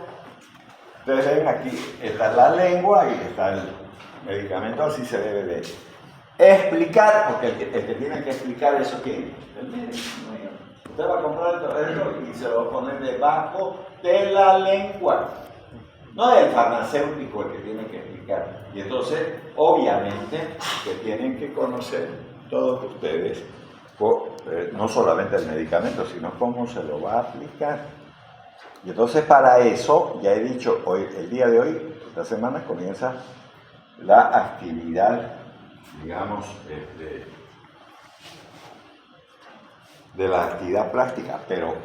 Ustedes ven aquí, está la lengua y está el medicamento, así se debe de explicar, porque el que tiene que explicar eso, ¿quién? El médico. Usted va a comprar todo esto y se lo va a poner debajo de la lengua. No es el farmacéutico el que tiene que explicar. Y entonces, obviamente, que tienen que conocer todos ustedes, no solamente el medicamento, sino cómo se lo va a aplicar. Y entonces, para eso, ya he dicho, hoy, el día de hoy, esta semana, comienza la actividad, digamos, de la actividad práctica, pero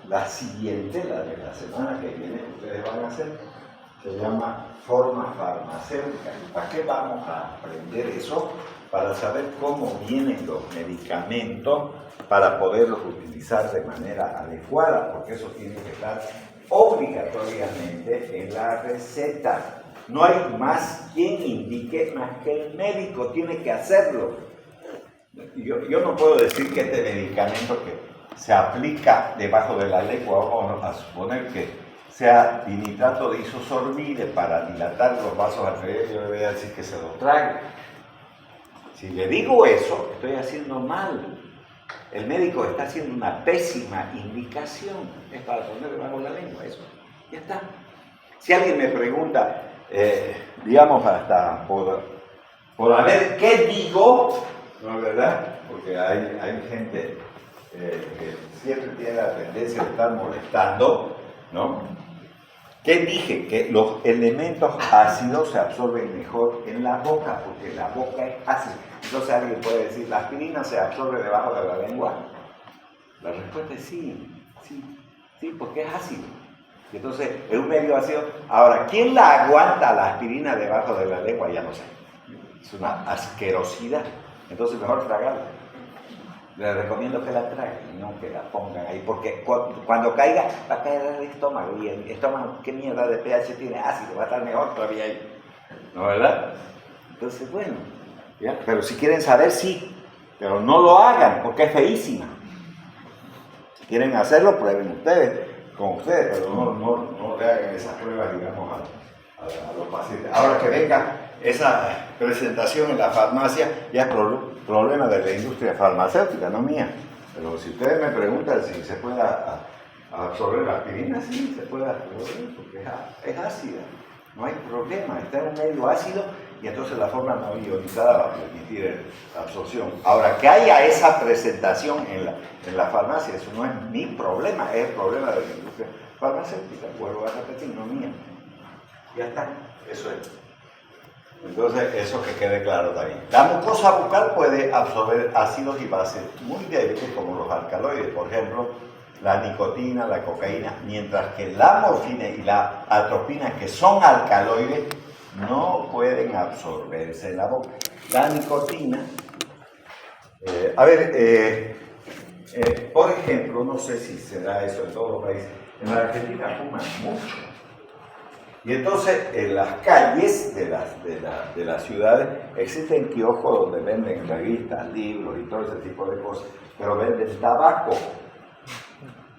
la siguiente, la de la semana que viene, ustedes van a hacer, se llama forma farmacéutica. ¿Y para qué vamos a aprender eso? Para saber cómo vienen los medicamentos para poderlos utilizar de manera adecuada, porque eso tiene que estar obligatoriamente en la receta. No hay más quien indique más que el médico, tiene que hacerlo. Yo no puedo decir que este medicamento que se aplica debajo de la lengua, vamos a suponer que sea dinitrato de isosorbide para dilatar los vasos arteriales, yo le voy a decir que se lo trague. Si le digo eso, estoy haciendo mal. El médico está haciendo una pésima indicación. Es para poner debajo de la lengua, eso. Ya está. Si alguien me pregunta, digamos hasta por a ver qué digo, ¿no es verdad? Porque hay gente que siempre tiene la tendencia de estar molestando, ¿no? ¿Qué dije? Que los elementos ácidos se absorben mejor en la boca, porque la boca es ácida. Entonces alguien puede decir, ¿la aspirina se absorbe debajo de la lengua? La respuesta es sí, porque es ácido. Y entonces es un medio ácido. Ahora, ¿quién la aguanta la aspirina debajo de la lengua? Ya no sé. Es una asquerosidad. Entonces mejor tragarla. Les recomiendo que la traguen, no que la pongan ahí, porque cuando caiga va a caer el estómago, y el estómago, ¿qué mierda de pH tiene? Ácido, va a estar mejor todavía ahí, ¿no es verdad? Entonces, bueno, ¿ya? Pero si quieren saber, sí, pero no lo hagan, porque es feísima. Si quieren hacerlo, prueben ustedes, con ustedes, pero no le hagan esas pruebas, digamos, a los pacientes. Ahora que venga esa presentación en la farmacia, ya es problema de la industria farmacéutica, no mía. Pero si ustedes me preguntan si se puede absorber la aspirina, sí, se puede absorber, porque es ácida. No hay problema, está en un medio ácido y entonces la forma no ionizada va a permitir la absorción. Ahora, que haya esa presentación en la farmacia, eso no es mi problema, es el problema de la industria farmacéutica. Vuelvo a repetir, no mía. Ya está, eso es. Entonces, eso que quede claro también. La mucosa bucal puede absorber ácidos y bases muy débiles, como los alcaloides, por ejemplo, la nicotina, la cocaína, mientras que la morfina y la atropina, que son alcaloides, no pueden absorberse en la boca. La nicotina, por ejemplo, no sé si será eso en todos los países, en la Argentina fuman mucho. Y entonces en las calles de las ciudades existen kioscos donde venden revistas, libros y todo ese tipo de cosas, pero venden tabaco.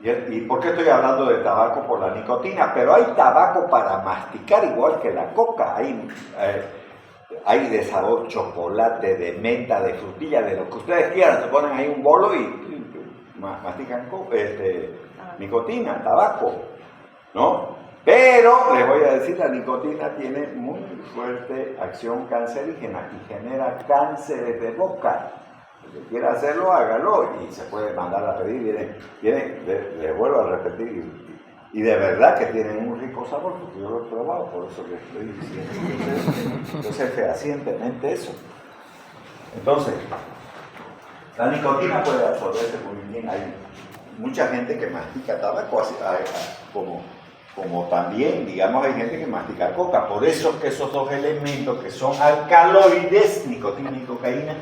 ¿Y por qué estoy hablando de tabaco? Por la nicotina, pero hay tabaco para masticar igual que la coca. Hay de sabor chocolate, de menta, de frutilla, de lo que ustedes quieran. Se ponen ahí un bolo y mastican nicotina, tabaco. ¿no? Pero les voy a decir, la nicotina tiene muy fuerte acción cancerígena y genera cánceres de boca. El que quiera hacerlo, hágalo y se puede mandar a pedir. Les vuelvo a repetir, y de verdad que tienen un rico sabor, porque yo lo he probado, por eso les estoy diciendo. Yo sé fehacientemente eso. Entonces, la nicotina puede absorberse muy bien. Hay mucha gente que mastica tabaco como también, digamos, hay gente que mastica coca. Por eso que esos dos elementos que son alcaloides, nicotina y cocaína,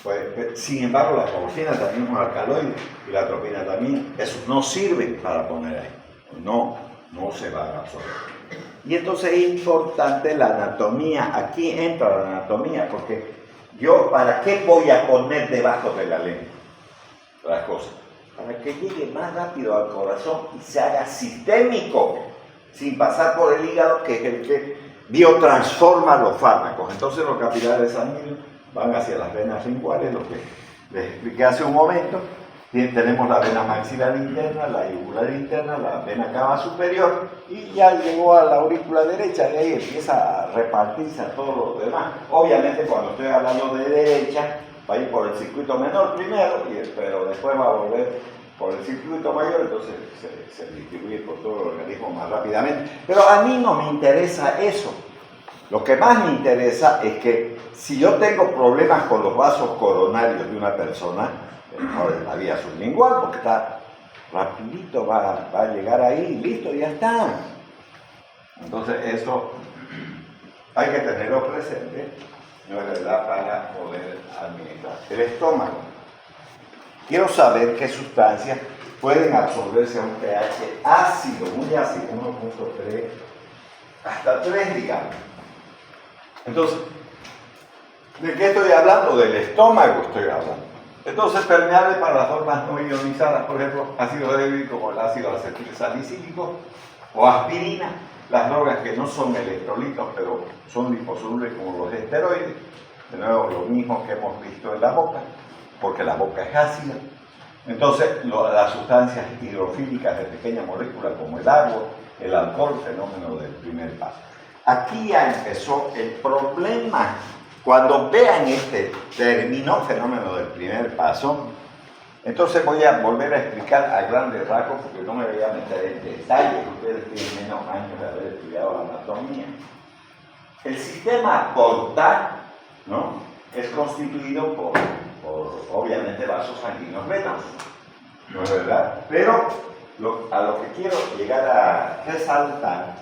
pues, sin embargo, la morfina también es un alcaloide y la atropina también, esos no sirven para poner ahí. No se van a absorber. Y entonces es importante la anatomía. Aquí entra la anatomía, porque yo, ¿para qué voy a poner debajo de la lengua las cosas? Para que llegue más rápido al corazón y se haga sistémico, sin pasar por el hígado, que es el que biotransforma los fármacos. Entonces los capilares sanguíneos van hacia las venas linguales, lo que les expliqué hace un momento. Tenemos la vena maxilar interna, la yugular interna, la vena cava superior, y ya llegó a la aurícula derecha, de ahí empieza a repartirse a todo lo demás. Obviamente cuando estoy hablando de derecha, va a ir por el circuito menor primero, pero después va a volver por el circuito mayor, entonces se distribuye por todo el organismo más rápidamente. Pero a mí no me interesa eso. Lo que más me interesa es que si yo tengo problemas con los vasos coronarios de una persona, mejor en la vía sublingual, porque está rapidito, va a llegar ahí, listo, ya está. Entonces eso hay que tenerlo presente, ¿no es verdad?, para poder administrar. El estómago. Quiero saber qué sustancias pueden absorberse a un pH ácido, muy ácido, 1.3 hasta 3, digamos. Entonces, ¿de qué estoy hablando? Del estómago estoy hablando. Entonces, permeable para las formas no ionizadas, por ejemplo, ácido débil como el ácido acetilsalicílico o aspirina, las drogas que no son electrolitos, pero son liposolubles como los esteroides. De nuevo, lo mismo que hemos visto en la boca, porque la boca es ácida. Entonces, las sustancias hidrofílicas de pequeña molécula como el agua, el alcohol, fenómeno del primer paso. Aquí ya empezó el problema. Cuando vean este término, fenómeno del primer paso, entonces voy a volver a explicar a grandes rasgos, porque no me voy a meter en detalles, ustedes tienen menos años de haber estudiado la anatomía. El sistema portal, ¿no?, es constituido por obviamente vasos sanguíneos venosos, ¿no es verdad? Pero a lo que quiero llegar a resaltar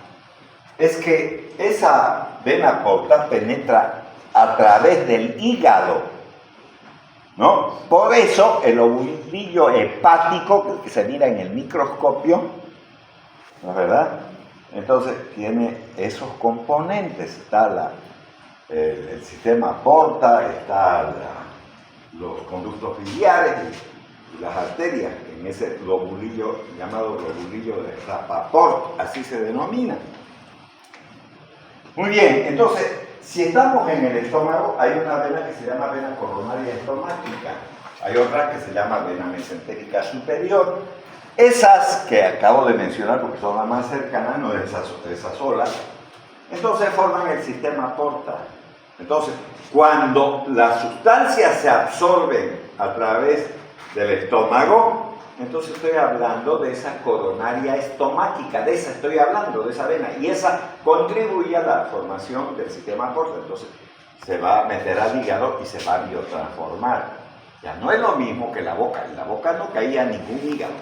es que esa vena portal penetra a través del hígado, ¿no? Por eso el ovulillo hepático, que se mira en el microscopio, ¿no es verdad? Entonces tiene esos componentes. Está el sistema porta, está los conductos biliares y las arterias, en ese lobulillo llamado lobulillo de Rapaport, así se denomina. Muy bien, entonces, si estamos en el estómago, hay una vena que se llama vena coronaria estomática, hay otra que se llama vena mesentérica superior. Esas que acabo de mencionar, porque son las más cercanas, no es esa sola, entonces forman el sistema porta. Entonces, cuando las sustancias se absorben a través del estómago, entonces estoy hablando de esa coronaria estomática, de esa estoy hablando, de esa vena, y esa contribuye a la formación del sistema porta. Entonces se va a meter al hígado y se va a biotransformar. Ya no es lo mismo que la boca. En la boca no caía ningún hígado,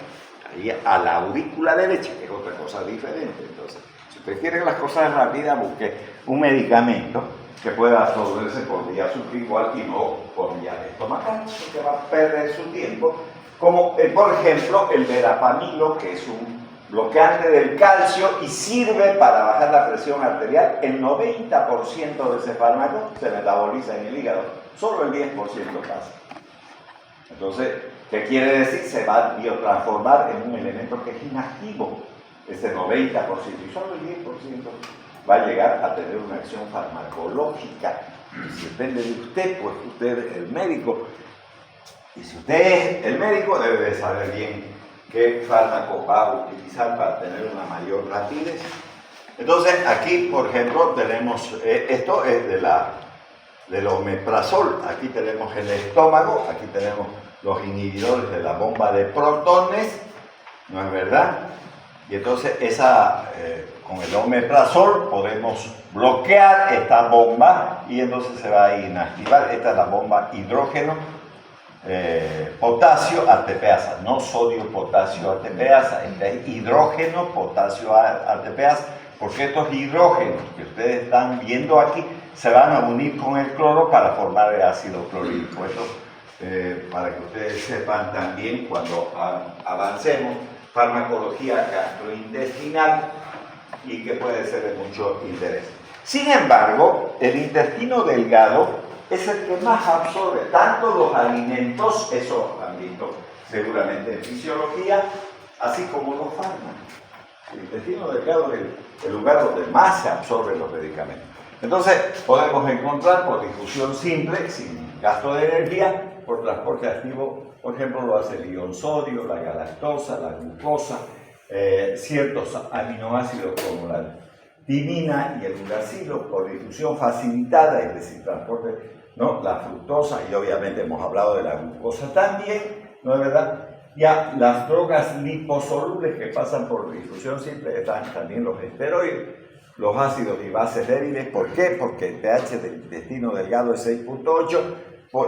caía a la aurícula derecha, que es otra cosa diferente. Entonces, si usted quiere las cosas rápidas, busque un medicamento que pueda absorberse por vía sublingual y no por vía estomacal, porque va a perder su tiempo. Como, por ejemplo, el verapamilo, que es un bloqueante del calcio y sirve para bajar la presión arterial. El 90% de ese fármaco se metaboliza en el hígado, solo el 10% pasa. Entonces, ¿qué quiere decir? Se va a biotransformar en un elemento que es inactivo, ese 90%, y solo el 10% va a llegar a tener una acción farmacológica. Si depende de usted, pues usted es el médico. Y si usted es el médico, debe de saber bien qué fármaco va a utilizar para tener una mayor rapidez. Entonces, aquí, por ejemplo, tenemos, esto es del omeprazol. Aquí tenemos el estómago, aquí tenemos los inhibidores de la bomba de protones, ¿no es verdad? Y entonces, con el omeprazol podemos bloquear esta bomba y entonces se va a inactivar. Esta es la bomba hidrógeno, potasio, ATPasa, no sodio, potasio, ATPasa. Este es hidrógeno, potasio, ATPasa, porque estos hidrógenos que ustedes están viendo aquí se van a unir con el cloro para formar el ácido clorhídrico. Esto, para que ustedes sepan también cuando avancemos, farmacología gastrointestinal y que puede ser de mucho interés. Sin embargo, el intestino delgado es el que más absorbe tanto los alimentos, eso han visto seguramente en fisiología, así como los fármacos. El intestino delgado es el lugar donde más se absorben los medicamentos. Entonces, podemos encontrar por difusión simple, sin gasto de energía, por transporte activo, por ejemplo, lo hace el ion sodio, la galactosa, la glucosa, ciertos aminoácidos como la timina y el uracilo, por difusión facilitada, es decir, transporte, ¿no? La fructosa, y obviamente hemos hablado de la glucosa también, ¿no es verdad? Ya las drogas liposolubles que pasan por difusión simple están también los esteroides, los ácidos y bases débiles. ¿Por qué? Porque el pH del intestino delgado es 6.8.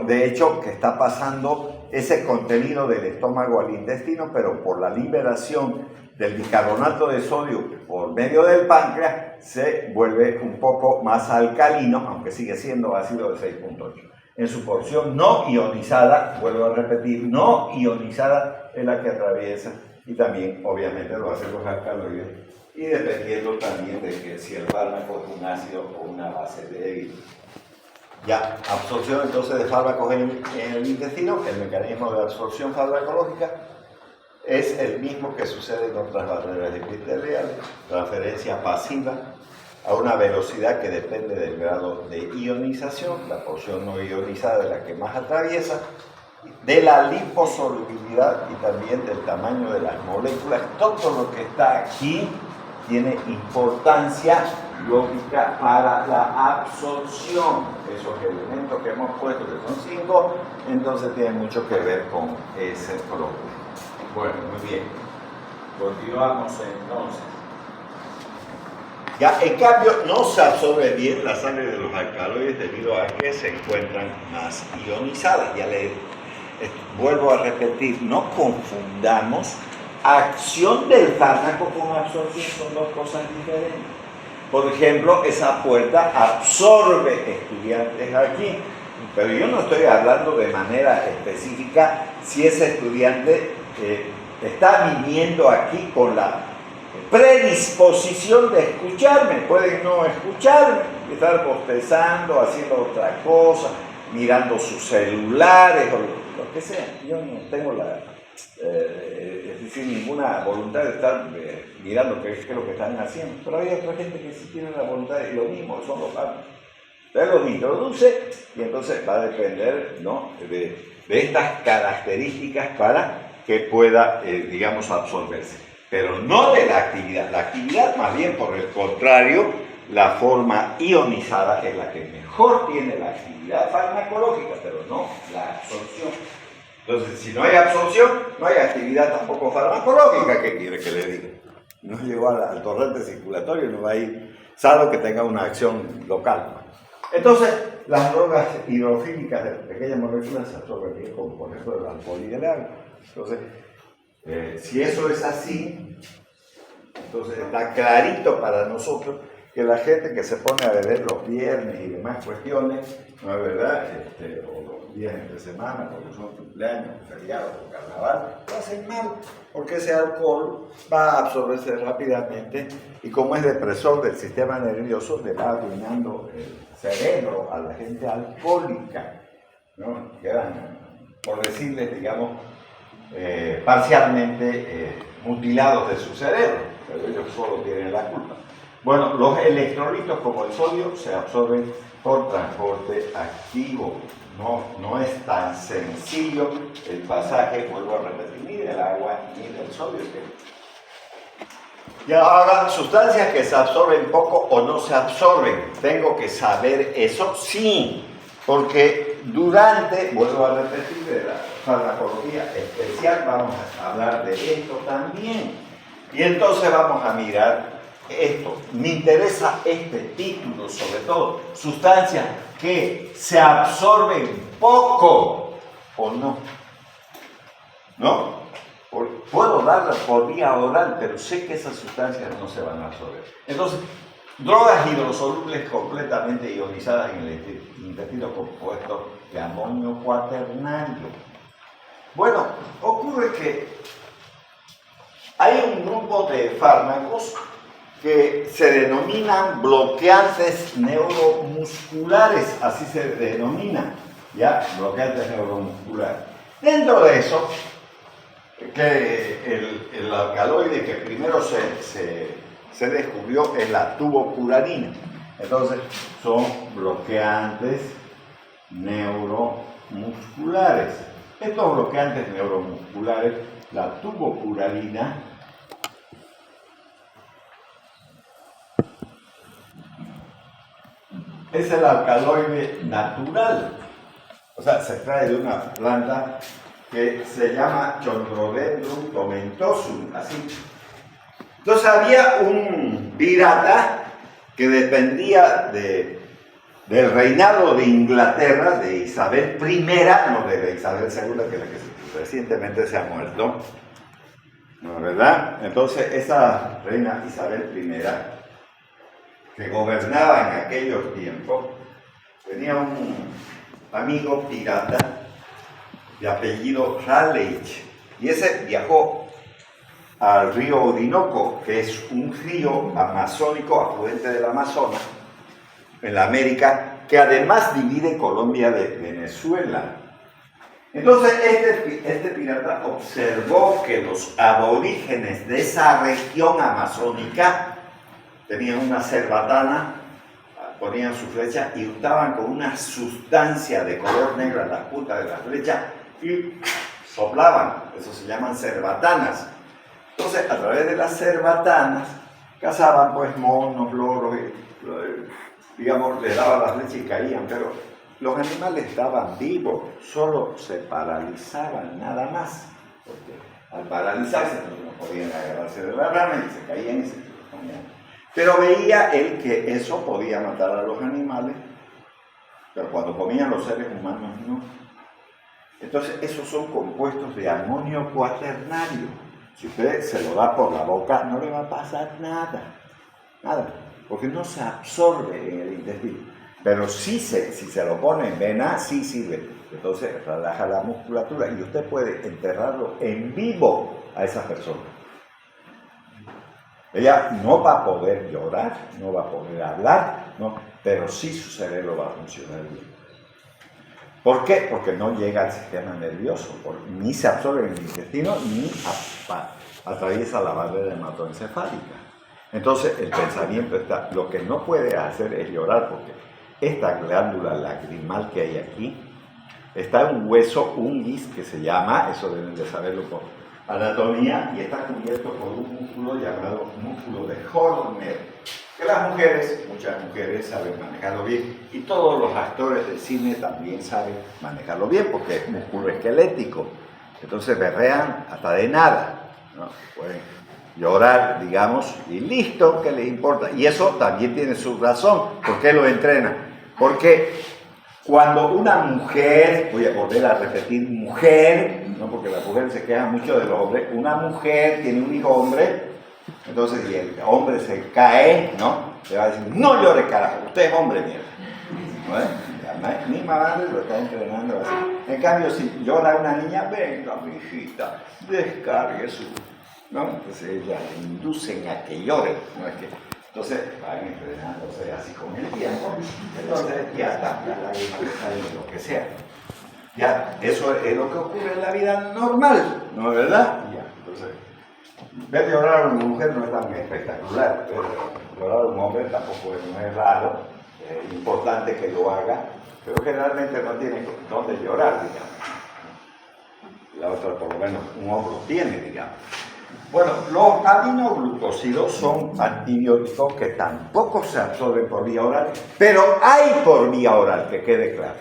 De hecho, que está pasando ese contenido del estómago al intestino, pero por la liberación del bicarbonato de sodio por medio del páncreas, se vuelve un poco más alcalino, aunque sigue siendo ácido de 6.8. En su porción no ionizada, vuelvo a repetir, no ionizada es la que atraviesa, y también obviamente lo hacen los alcaloides, y dependiendo también de que si el fármaco es un ácido o una base débil. Ya, absorción entonces de fármacos en el intestino. El mecanismo de absorción farmacológica es el mismo que sucede con otras barreras epiteliales, transferencia pasiva a una velocidad que depende del grado de ionización, la porción no ionizada es la que más atraviesa, de la liposolubilidad y también del tamaño de las moléculas. Todo lo que está aquí tiene importancia lógica para la absorción. Esos elementos que hemos puesto, que son 5, entonces tienen mucho que ver con ese problema. Bueno, muy bien. Continuamos entonces. Ya, en cambio, no se absorbe bien la sangre de los alcaloides debido a que se encuentran más ionizadas. Ya les vuelvo a repetir, no confundamos acción del fármaco con absorción, son dos cosas diferentes. Por ejemplo, esa puerta absorbe estudiantes aquí, pero yo no estoy hablando de manera específica si ese estudiante está viniendo aquí con la predisposición de escucharme. Pueden no escucharme, estar bostezando, haciendo otra cosa, mirando sus celulares o lo que sea. Yo no tengo es decir, ninguna voluntad de estar mirando qué es lo que están haciendo. Pero hay otra gente que sí tiene la voluntad y lo mismo, son los padres. Usted los introduce y entonces va a depender, ¿no?, de estas características para que pueda, digamos, absorberse. Pero no de la actividad. La actividad, más bien, por el contrario, la forma ionizada es la que mejor tiene la actividad farmacológica, pero no la absorción. Entonces, si no hay absorción, no hay actividad tampoco farmacológica. ¿Qué quiere que le diga? No llegó al torrente circulatorio, no va a ir, salvo que tenga una acción local. Entonces, las drogas hidrofílicas de pequeñas moléculas se absorben bien, como por ejemplo el alcohol y el agua. Entonces, si eso es así, entonces está clarito para nosotros que la gente que se pone a beber los viernes y demás cuestiones, no es verdad, o los días entre semana, porque son cumpleaños, feriados o carnaval, lo hacen mal, porque ese alcohol va a absorberse rápidamente y como es depresor del sistema nervioso, le va arruinando el cerebro a la gente alcohólica, ¿no? Quedan, por decirles, digamos, parcialmente mutilados de su cerebro, pero ellos solo tienen la culpa. Bueno, los electrolitos como el sodio se absorben por transporte activo. No es tan sencillo el pasaje, vuelvo a repetir, ni del agua ni del es obvio que... Y ahora, sustancias que se absorben poco o no se absorben. Tengo que saber eso, sí, porque durante, vuelvo a repetir, de la farmacología especial, vamos a hablar de esto también. Y entonces vamos a mirar esto. Me interesa este título, sobre todo, sustancias que se absorben poco o no. ¿No? Puedo darlas por vía oral, pero sé que esas sustancias no se van a absorber. Entonces, drogas hidrosolubles completamente ionizadas en el intestino compuesto de amonio cuaternario. Bueno, ocurre que hay un grupo de fármacos que se denominan bloqueantes neuromusculares, así se denominan, ¿ya? Bloqueantes neuromusculares. Dentro de eso, que el alcaloide que primero se descubrió es la tubocuranina. Entonces, son bloqueantes neuromusculares. Estos bloqueantes neuromusculares, la tubocuranina, es el alcaloide natural. O sea, se extrae de una planta que se llama Chondrodendron tomentosum, así. Entonces había un pirata que dependía del reinado de Inglaterra, de Isabel I, no de Isabel II, que es la que recientemente se ha muerto, ¿no es verdad? Entonces esa reina Isabel I, que gobernaba en aquellos tiempos, tenía un amigo pirata de apellido Raleigh, y ese viajó al río Orinoco, que es un río amazónico, afluente del Amazonas, en la América, que además divide Colombia de Venezuela. Entonces este pirata observó que los aborígenes de esa región amazónica tenían una cerbatana, ponían su flecha y untaban con una sustancia de color negro en la punta de la flecha y soplaban, eso se llaman cerbatanas. Entonces, a través de las cerbatanas, cazaban pues monos, loros, digamos, le daban la flecha y caían, pero los animales estaban vivos, solo se paralizaban, nada más, porque al paralizarse no podían agarrarse de la rama y se caían y se comían. Pero veía él que eso podía matar a los animales, pero cuando comían los seres humanos no. Entonces, esos son compuestos de amonio cuaternario. Si usted se lo da por la boca, no le va a pasar nada, nada, porque no se absorbe en el intestino. Pero sí si se lo pone en vena, sí sirve. Entonces, relaja la musculatura y usted puede enterrarlo en vivo a esa persona. Ella no va a poder llorar, no va a poder hablar, ¿no? Pero sí su cerebro va a funcionar bien. ¿Por qué? Porque no llega al sistema nervioso, ni se absorbe en el intestino, ni atraviesa la barrera hematoencefálica. Entonces el pensamiento está, lo que no puede hacer es llorar, porque esta glándula lacrimal que hay aquí, está en un hueso, un guis que se llama, eso deben de saberlo por anatomía, y está cubierto por un músculo llamado músculo de Horner, que las mujeres, muchas mujeres saben manejarlo bien, y todos los actores de cine también saben manejarlo bien, porque es músculo esquelético, entonces berrean hasta de nada, ¿no? Pueden llorar, digamos, y listo, ¿qué les importa? Y eso también tiene su razón. ¿Por qué lo entrenan? Porque cuando una mujer, voy a volver a repetir, mujer, no porque las mujeres se quejan mucho de los hombres, una mujer tiene un hijo hombre, entonces si el hombre se cae, ¿no? Le va a decir, no llore carajo, usted es hombre, mierda. ¿No es? La misma madre lo está entrenando así. En cambio, si llora una niña, venga, mi hijita, descargue su... ¿no? Entonces ellas inducen a que lloren, ¿no? Es que, entonces van entrenándose así con el tiempo, entonces ya está, ya la sale lo que sea. Ya, eso es lo que ocurre en la vida normal, ¿no es verdad? Ya, entonces, ver llorar a una mujer no es tan espectacular, ver llorar a un hombre tampoco no es raro, es importante que lo haga, pero generalmente no tiene dónde llorar, digamos. La otra, por lo menos, un hombre tiene, digamos. Bueno, los aminoglucósidos son antibióticos que tampoco se absorben por vía oral, pero hay por vía oral, que quede claro.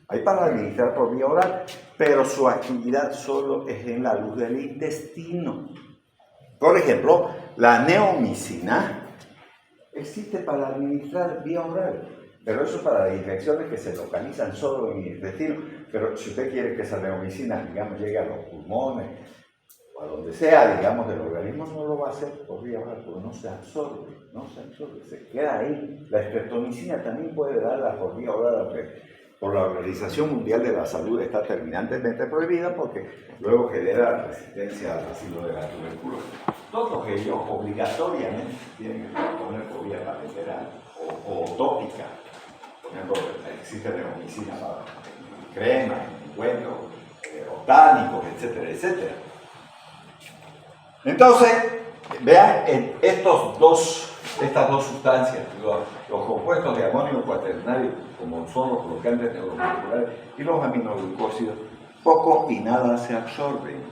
Hay para administrar por vía oral, pero su actividad solo es en la luz del intestino. Por ejemplo, la neomicina existe para administrar vía oral, pero eso es para las infecciones que se localizan solo en el intestino. Pero si usted quiere que esa neomicina, digamos, llegue a los pulmones o a donde sea, digamos, del organismo, no lo va a hacer por vía oral, porque no se absorbe, se queda ahí. La estreptomicina también puede darla por vía oral, aunque por la Organización Mundial de la Salud está terminantemente prohibida porque luego genera resistencia al bacilo de la tuberculosis. Todos ellos obligatoriamente tienen que poner por vía parenteral o tópica. Por ejemplo, existe neomicina para crema, ungüentos, otánicos, etcétera, etcétera. Entonces, vean, estas dos sustancias, los compuestos de amonio cuaternario, como son los bloqueantes neuromusculares y los aminoglucósidos, poco y nada se absorben.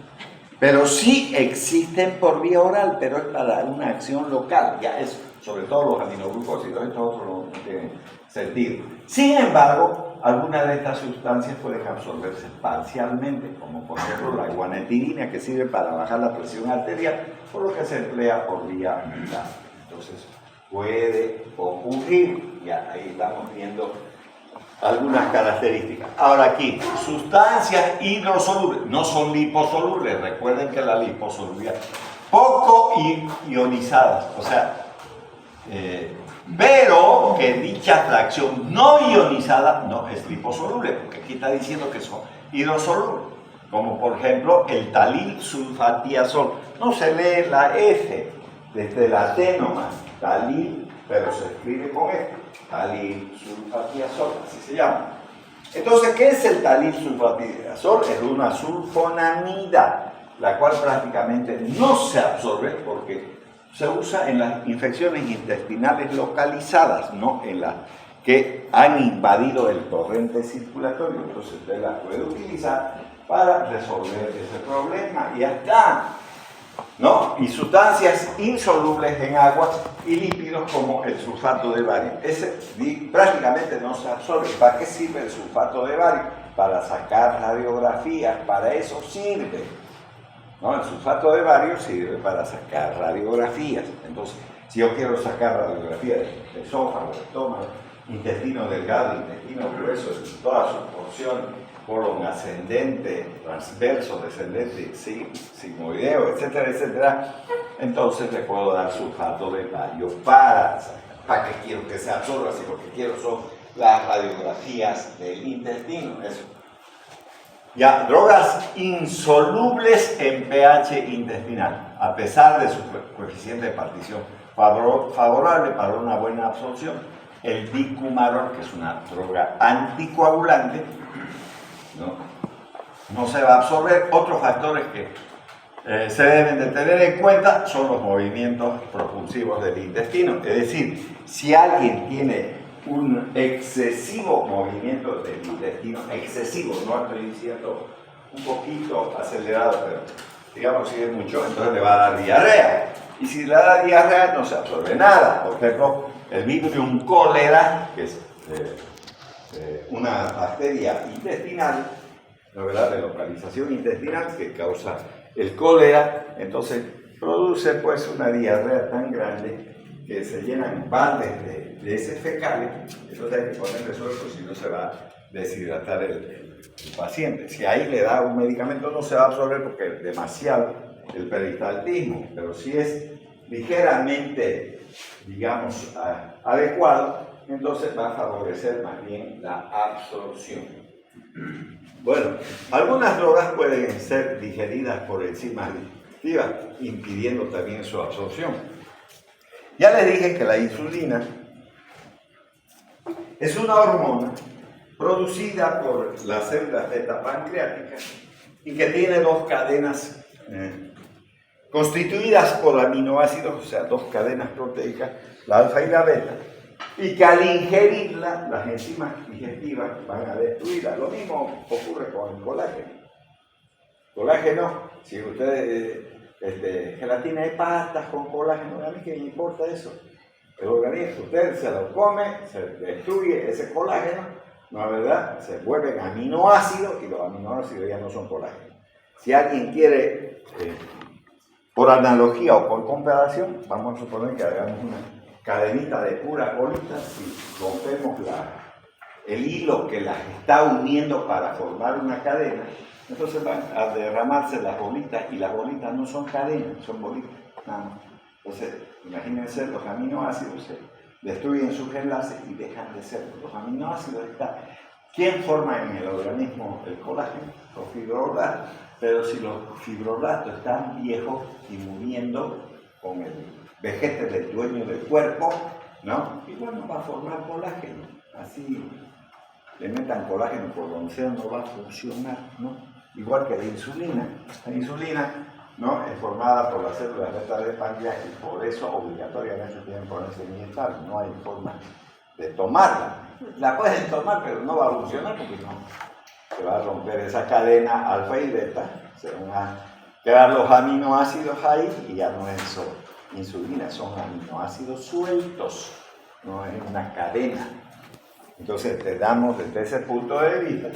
Pero sí existen por vía oral, pero es para una acción local, ya es, sobre todo los aminoglucósidos, estos otros no tienen sentido. Sin embargo, algunas de estas sustancias pueden absorberse parcialmente, como por ejemplo la guanetidina, que sirve para bajar la presión arterial, por lo que se emplea por vía oral. Entonces, puede ocurrir, ya ahí estamos viendo algunas características. Ahora aquí, sustancias hidrosolubles, no son liposolubles, recuerden que la liposolubilidad, poco ionizadas, o sea, pero que dicha fracción no ionizada no es liposoluble, porque aquí está diciendo que son hidrosolubles, como por ejemplo el talil sulfatiazol. No se lee la F desde la T nomás, talil, pero se escribe con F, talil sulfatiazol, así se llama. Entonces, ¿qué es el talil sulfatiazol? Es una sulfonamida, la cual prácticamente no se absorbe porque se usa en las infecciones intestinales localizadas, no en las que han invadido el torrente circulatorio. Entonces usted las puede utilizar para resolver ese problema y ya está, ¿no? Y sustancias insolubles en agua y lípidos como el sulfato de bario. Ese prácticamente no se absorbe. ¿Para qué sirve el sulfato de bario? Para sacar radiografías, para eso sirve. ¿No? El sulfato de bario sirve para sacar radiografías. Entonces, si yo quiero sacar radiografías de esófago, estómago, intestino delgado, intestino grueso, en todas sus porciones, colon ascendente, transverso, descendente, sigmoideo, etcétera, etcétera, entonces le puedo dar sulfato de bario para qué quiero que se absorba, si lo que quiero son las radiografías del intestino. Eso. Ya, drogas insolubles en pH intestinal, a pesar de su coeficiente de partición favorable para una buena absorción. El dicumarol, que es una droga anticoagulante, no se va a absorber. Otros factores que se deben de tener en cuenta son los movimientos propulsivos del intestino. Es decir, si alguien tiene un excesivo movimiento del intestino, excesivo, no estoy diciendo un poquito acelerado, pero digamos si es mucho, entonces le va a dar diarrea. Y si le da diarrea no se absorbe nada. Por ejemplo, el Vibrio cólera, que es una bacteria intestinal, ¿no, verdad?, de localización intestinal que causa el cólera, entonces produce pues una diarrea tan grande que se llenan baldes de heces fecales. Entonces hay que ponerle suero, si no se va a deshidratar el paciente. Si ahí le da un medicamento no se va a absorber porque es demasiado el peristaltismo, pero si es ligeramente, digamos, adecuado, entonces va a favorecer más bien la absorción. Bueno, algunas drogas pueden ser digeridas por enzimas digestivas, impidiendo también su absorción. Ya les dije que la insulina es una hormona producida por las células beta pancreáticas y que tiene dos cadenas constituidas por aminoácidos, o sea, dos cadenas proteicas, la alfa y la beta, y que al ingerirla, las enzimas digestivas van a destruirla. Lo mismo ocurre con el colágeno. Colágeno, si usted gelatina de pastas con colágeno, a mí que me importa eso. El organismo, usted se lo come, se destruye ese colágeno, ¿no es verdad? Se vuelven aminoácidos y los aminoácidos ya no son colágeno. Si alguien quiere, por analogía o por comparación, vamos a suponer que hagamos una cadenita de puras bolitas, si rompemos el hilo que las está uniendo para formar una cadena, entonces van a derramarse las bolitas y las bolitas no son cadenas, son bolitas, nada más. Entonces, imagínense, los aminoácidos se destruyen sus enlaces y dejan de ser. Los aminoácidos están. ¿Quién forma en el organismo el colágeno? Los fibroblastos. Pero si los fibroblastos están viejos y muriendo con el vejete del dueño del cuerpo, ¿no? Igual no va a formar colágeno. Así le metan colágeno por donde sea, no va a funcionar, ¿no? Igual que la insulina. La insulina, ¿no?, es formada por las células beta del páncreas y por eso obligatoriamente tienen que ponerse inyectables. No hay forma de tomarla. La pueden tomar, pero no va a funcionar porque no. Se va a romper esa cadena alfa y beta, se van a quedar los aminoácidos ahí y ya no es insulina, son aminoácidos sueltos, no es una cadena. Entonces te damos desde ese punto de vista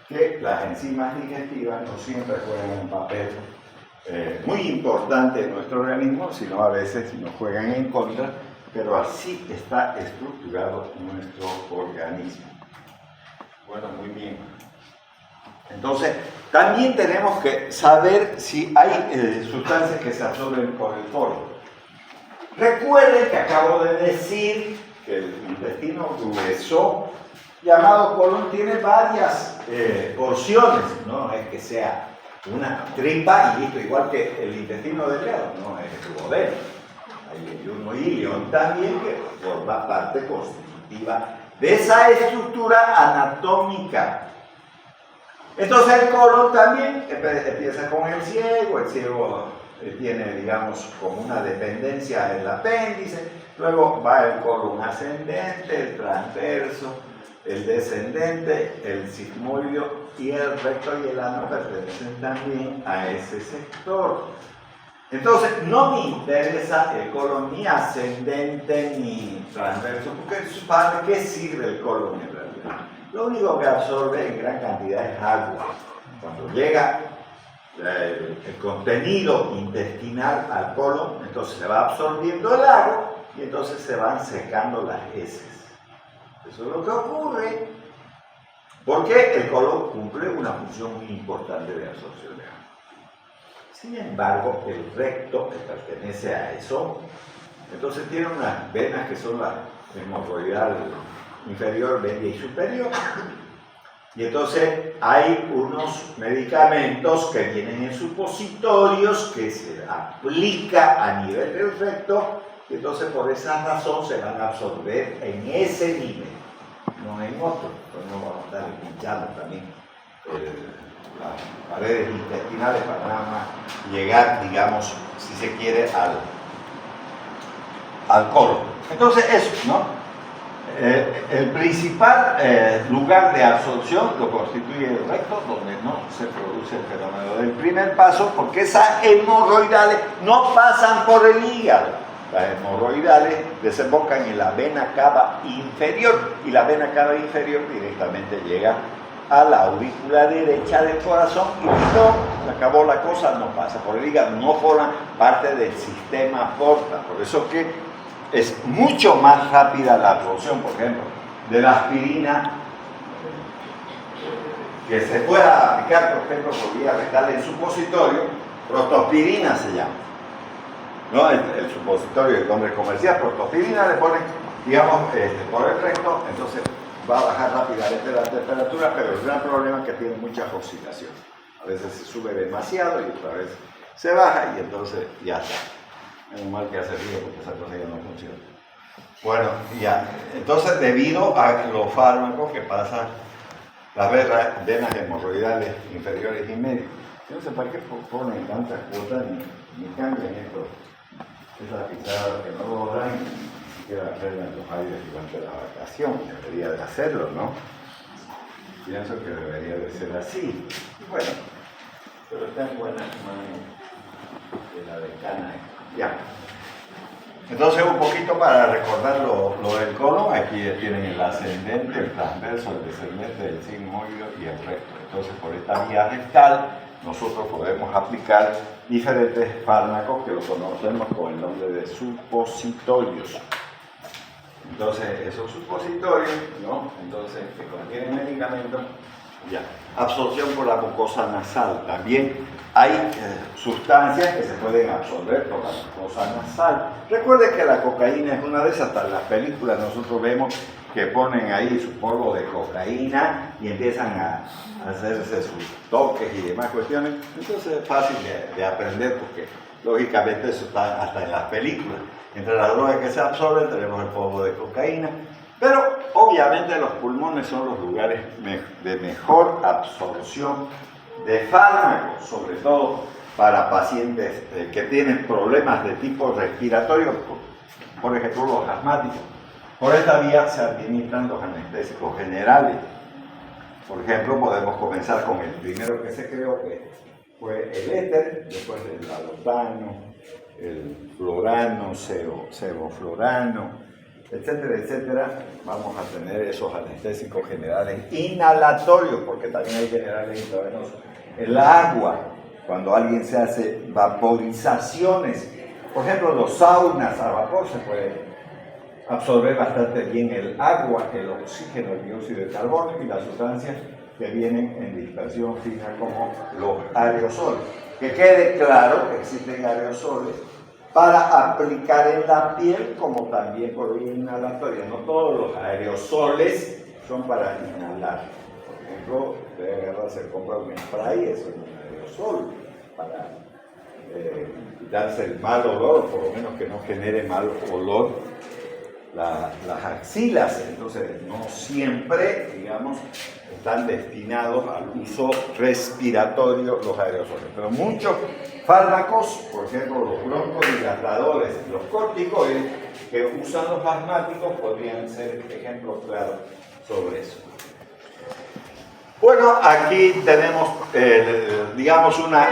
que las enzimas digestivas no siempre juegan un papel muy importante en nuestro organismo, sino a veces nos juegan en contra, pero así está estructurado nuestro organismo. Bueno, muy bien. Entonces, también tenemos que saber si hay sustancias que se absorben por el colon. Recuerden que acabo de decir que el intestino grueso, llamado colon, tiene varias porciones, no es que sea una tripa y listo, igual que el intestino delgado, no es el duodeno. Hay uno ilion también que forma parte constitutiva de esa estructura anatómica. Entonces el colon también empieza con el ciego tiene, digamos, como una dependencia del apéndice, luego va el colon ascendente, el transverso, el descendente, el sigmoideo y el recto y el ano pertenecen también a ese sector. Entonces no me interesa el colon ni ascendente ni transverso, porque ¿para qué sirve el colon en realidad? Lo único que absorbe en gran cantidad es agua. Cuando llega el contenido intestinal al colon, entonces se va absorbiendo el agua y entonces se van secando las heces. Eso es lo que ocurre porque el colon cumple una función muy importante de absorción de agua. Sin embargo, el recto, que pertenece a eso, entonces tiene unas venas que son la hemorroidal inferior, media y superior. Y entonces hay unos medicamentos que vienen en supositorios que se aplica a nivel del recto y entonces por esa razón se van a absorber en ese nivel, no en otro. Pues no vamos a estar pinchando también las paredes intestinales para nada más llegar, digamos, si se quiere, al colon. Entonces eso, ¿no? El principal lugar de absorción lo constituye el recto, donde no se produce el fenómeno del primer paso, porque esas hemorroidales no pasan por el hígado. Las hemorroidales desembocan en la vena cava inferior, y la vena cava inferior directamente llega a la aurícula derecha del corazón, y no, se acabó la cosa, no pasa por el hígado, no forma parte del sistema porta. Por eso que es mucho más rápida la absorción, por ejemplo, de la aspirina que se pueda aplicar, por ejemplo, por vía rectal en supositorio. Protospirina se llama, ¿no? El supositorio del nombre comercial, protospirina, le ponen, digamos, por el recto, entonces va a bajar rápidamente la temperatura, pero el gran problema es que tiene muchas oscilaciones. A veces se sube demasiado y otra vez se baja y entonces ya está. Es mal que hace frío porque esa cosa ya no funciona. Bueno, ya. Entonces, debido a los fármacos que pasan las venas hemorroidales inferiores y medias, yo no sé para qué ponen tantas cuotas ni cambian esto. Esas pisadas que no lo dan ni siquiera arreglan los aires durante la vacación. Debería de hacerlo, ¿no? Pienso que debería de ser así. Bueno, pero está en buenas manos de la Ya. Entonces, un poquito para recordar lo del colon, aquí tienen el ascendente, el transverso, el descendente, el sigmoide y el recto. Entonces, por esta vía rectal, nosotros podemos aplicar diferentes fármacos que lo conocemos con el nombre de supositorios. Entonces, esos supositorios, ¿no? Entonces, que contienen medicamentos, ya. Absorción por la mucosa nasal. También hay sustancias que se pueden absorber por la mucosa nasal. Recuerden que la cocaína es una de esas. Hasta en las películas nosotros vemos que ponen ahí su polvo de cocaína y empiezan a hacerse sus toques y demás cuestiones. Entonces es fácil de aprender porque lógicamente eso está hasta en las películas. Entre las drogas que se absorben tenemos el polvo de cocaína. Pero obviamente los pulmones son los lugares de mejor absorción de fármacos, sobre todo para pacientes que tienen problemas de tipo respiratorio, por ejemplo los asmáticos. Por esta vía se administran los anestésicos generales. Por ejemplo, podemos comenzar con el primero que se creó, que fue el éter, después el alotano, el florano, sevoflorano, etcétera, etcétera. Vamos a tener esos anestésicos generales inhalatorios, porque también hay generales intravenosos. El agua, cuando alguien se hace vaporizaciones, por ejemplo, los saunas a vapor se puede absorber bastante bien el agua, el oxígeno, el dióxido de carbono y las sustancias que vienen en dispersión fina como los aerosoles. Que quede claro que existen aerosoles para aplicar en la piel como también por vía inhalatoria. No todos los aerosoles son para inhalar. Por ejemplo, debe agarrar, se compra un spray, eso es un aerosol, para quitarse el mal olor, por lo menos que no genere mal olor las axilas. Entonces no siempre, digamos, están destinados al uso respiratorio los aerosoles, pero muchos fármacos, por ejemplo los broncodilatadores y los corticoides que usan los asmáticos podrían ser ejemplos claros sobre eso. Bueno, aquí tenemos, digamos, una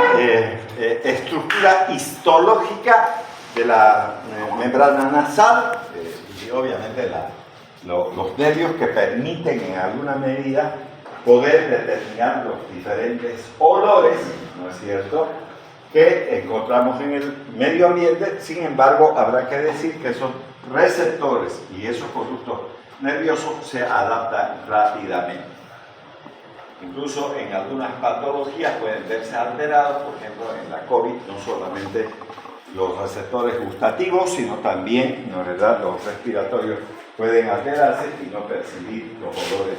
estructura histológica de la membrana nasal y obviamente los nervios que permiten en alguna medida poder determinar los diferentes olores, ¿no es cierto?, que encontramos en el medio ambiente. Sin embargo, habrá que decir que esos receptores y esos conductos nerviosos se adaptan rápidamente. Incluso en algunas patologías pueden verse alterados, por ejemplo en la COVID, no solamente los receptores gustativos, sino también, ¿no es verdad?, los respiratorios pueden alterarse y no percibir los olores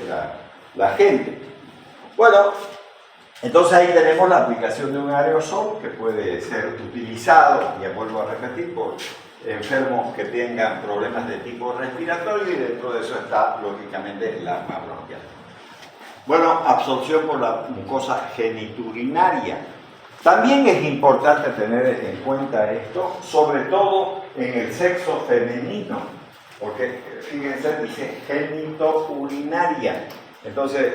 la gente. Bueno, entonces ahí tenemos la aplicación de un aerosol que puede ser utilizado, ya vuelvo a repetir, por enfermos que tengan problemas de tipo respiratorio, y dentro de eso está lógicamente el asma bronquial. Bueno, absorción por la mucosa geniturinaria. También es importante tener en cuenta esto, sobre todo en el sexo femenino, porque fíjense, dice genitourinaria. Entonces,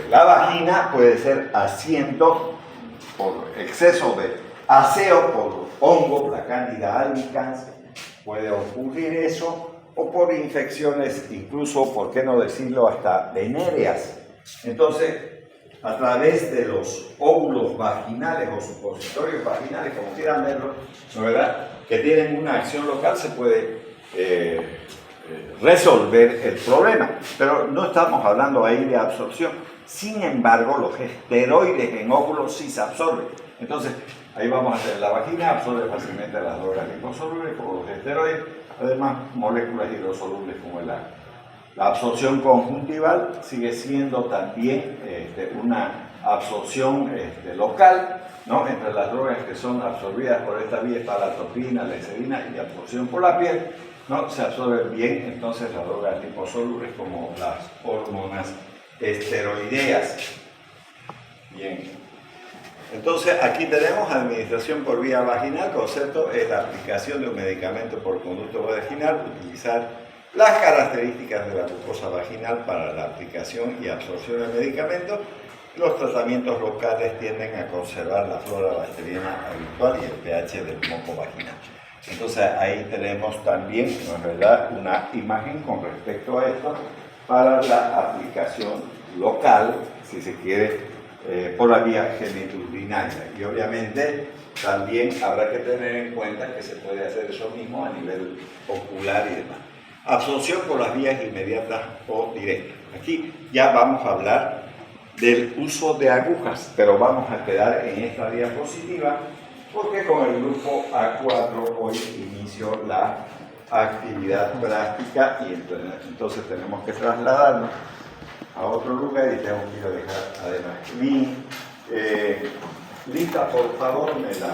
la vagina puede ser asiento por exceso de aseo, por hongo, la Candida albicans, puede ocurrir eso, o por infecciones, incluso, por qué no decirlo, hasta venéreas. Entonces, a través de los óvulos vaginales o supositorios vaginales, como quieran verlo, ¿no es verdad?, que tienen una acción local, se puede resolver el problema. Pero no estamos hablando ahí de absorción. Sin embargo, los esteroides en óvulos sí se absorben. Entonces, ahí vamos a hacer, la vagina absorbe fácilmente las drogas liposolubles como los esteroides, además moléculas hidrosolubles como el agua. La absorción conjuntival sigue siendo también una absorción local, ¿no?, entre las drogas que son absorbidas por esta vía está la atopina, la eserina, y absorción por la piel, ¿no?, se absorben bien entonces las drogas liposolubles como las hormonas esteroideas. Bien. Entonces aquí tenemos administración por vía vaginal. Concepto es la aplicación de un medicamento por conducto vaginal, utilizar las características de la mucosa vaginal para la aplicación y absorción del medicamento, Los tratamientos locales tienden a conservar la flora bacteriana habitual y el pH del moco vaginal. Entonces ahí tenemos también, en realidad, una imagen con respecto a esto para la aplicación local, si se quiere, por la vía genitourinaria. Y obviamente también habrá que tener en cuenta que se puede hacer eso mismo a nivel ocular y demás. Absorción por las vías inmediatas o directas. Aquí ya vamos a hablar del uso de agujas, pero vamos a quedar en esta diapositiva porque con el grupo A4 hoy inicio la actividad práctica y entonces tenemos que trasladarnos a otro lugar y tengo que ir a dejar además mi lista, por favor, me la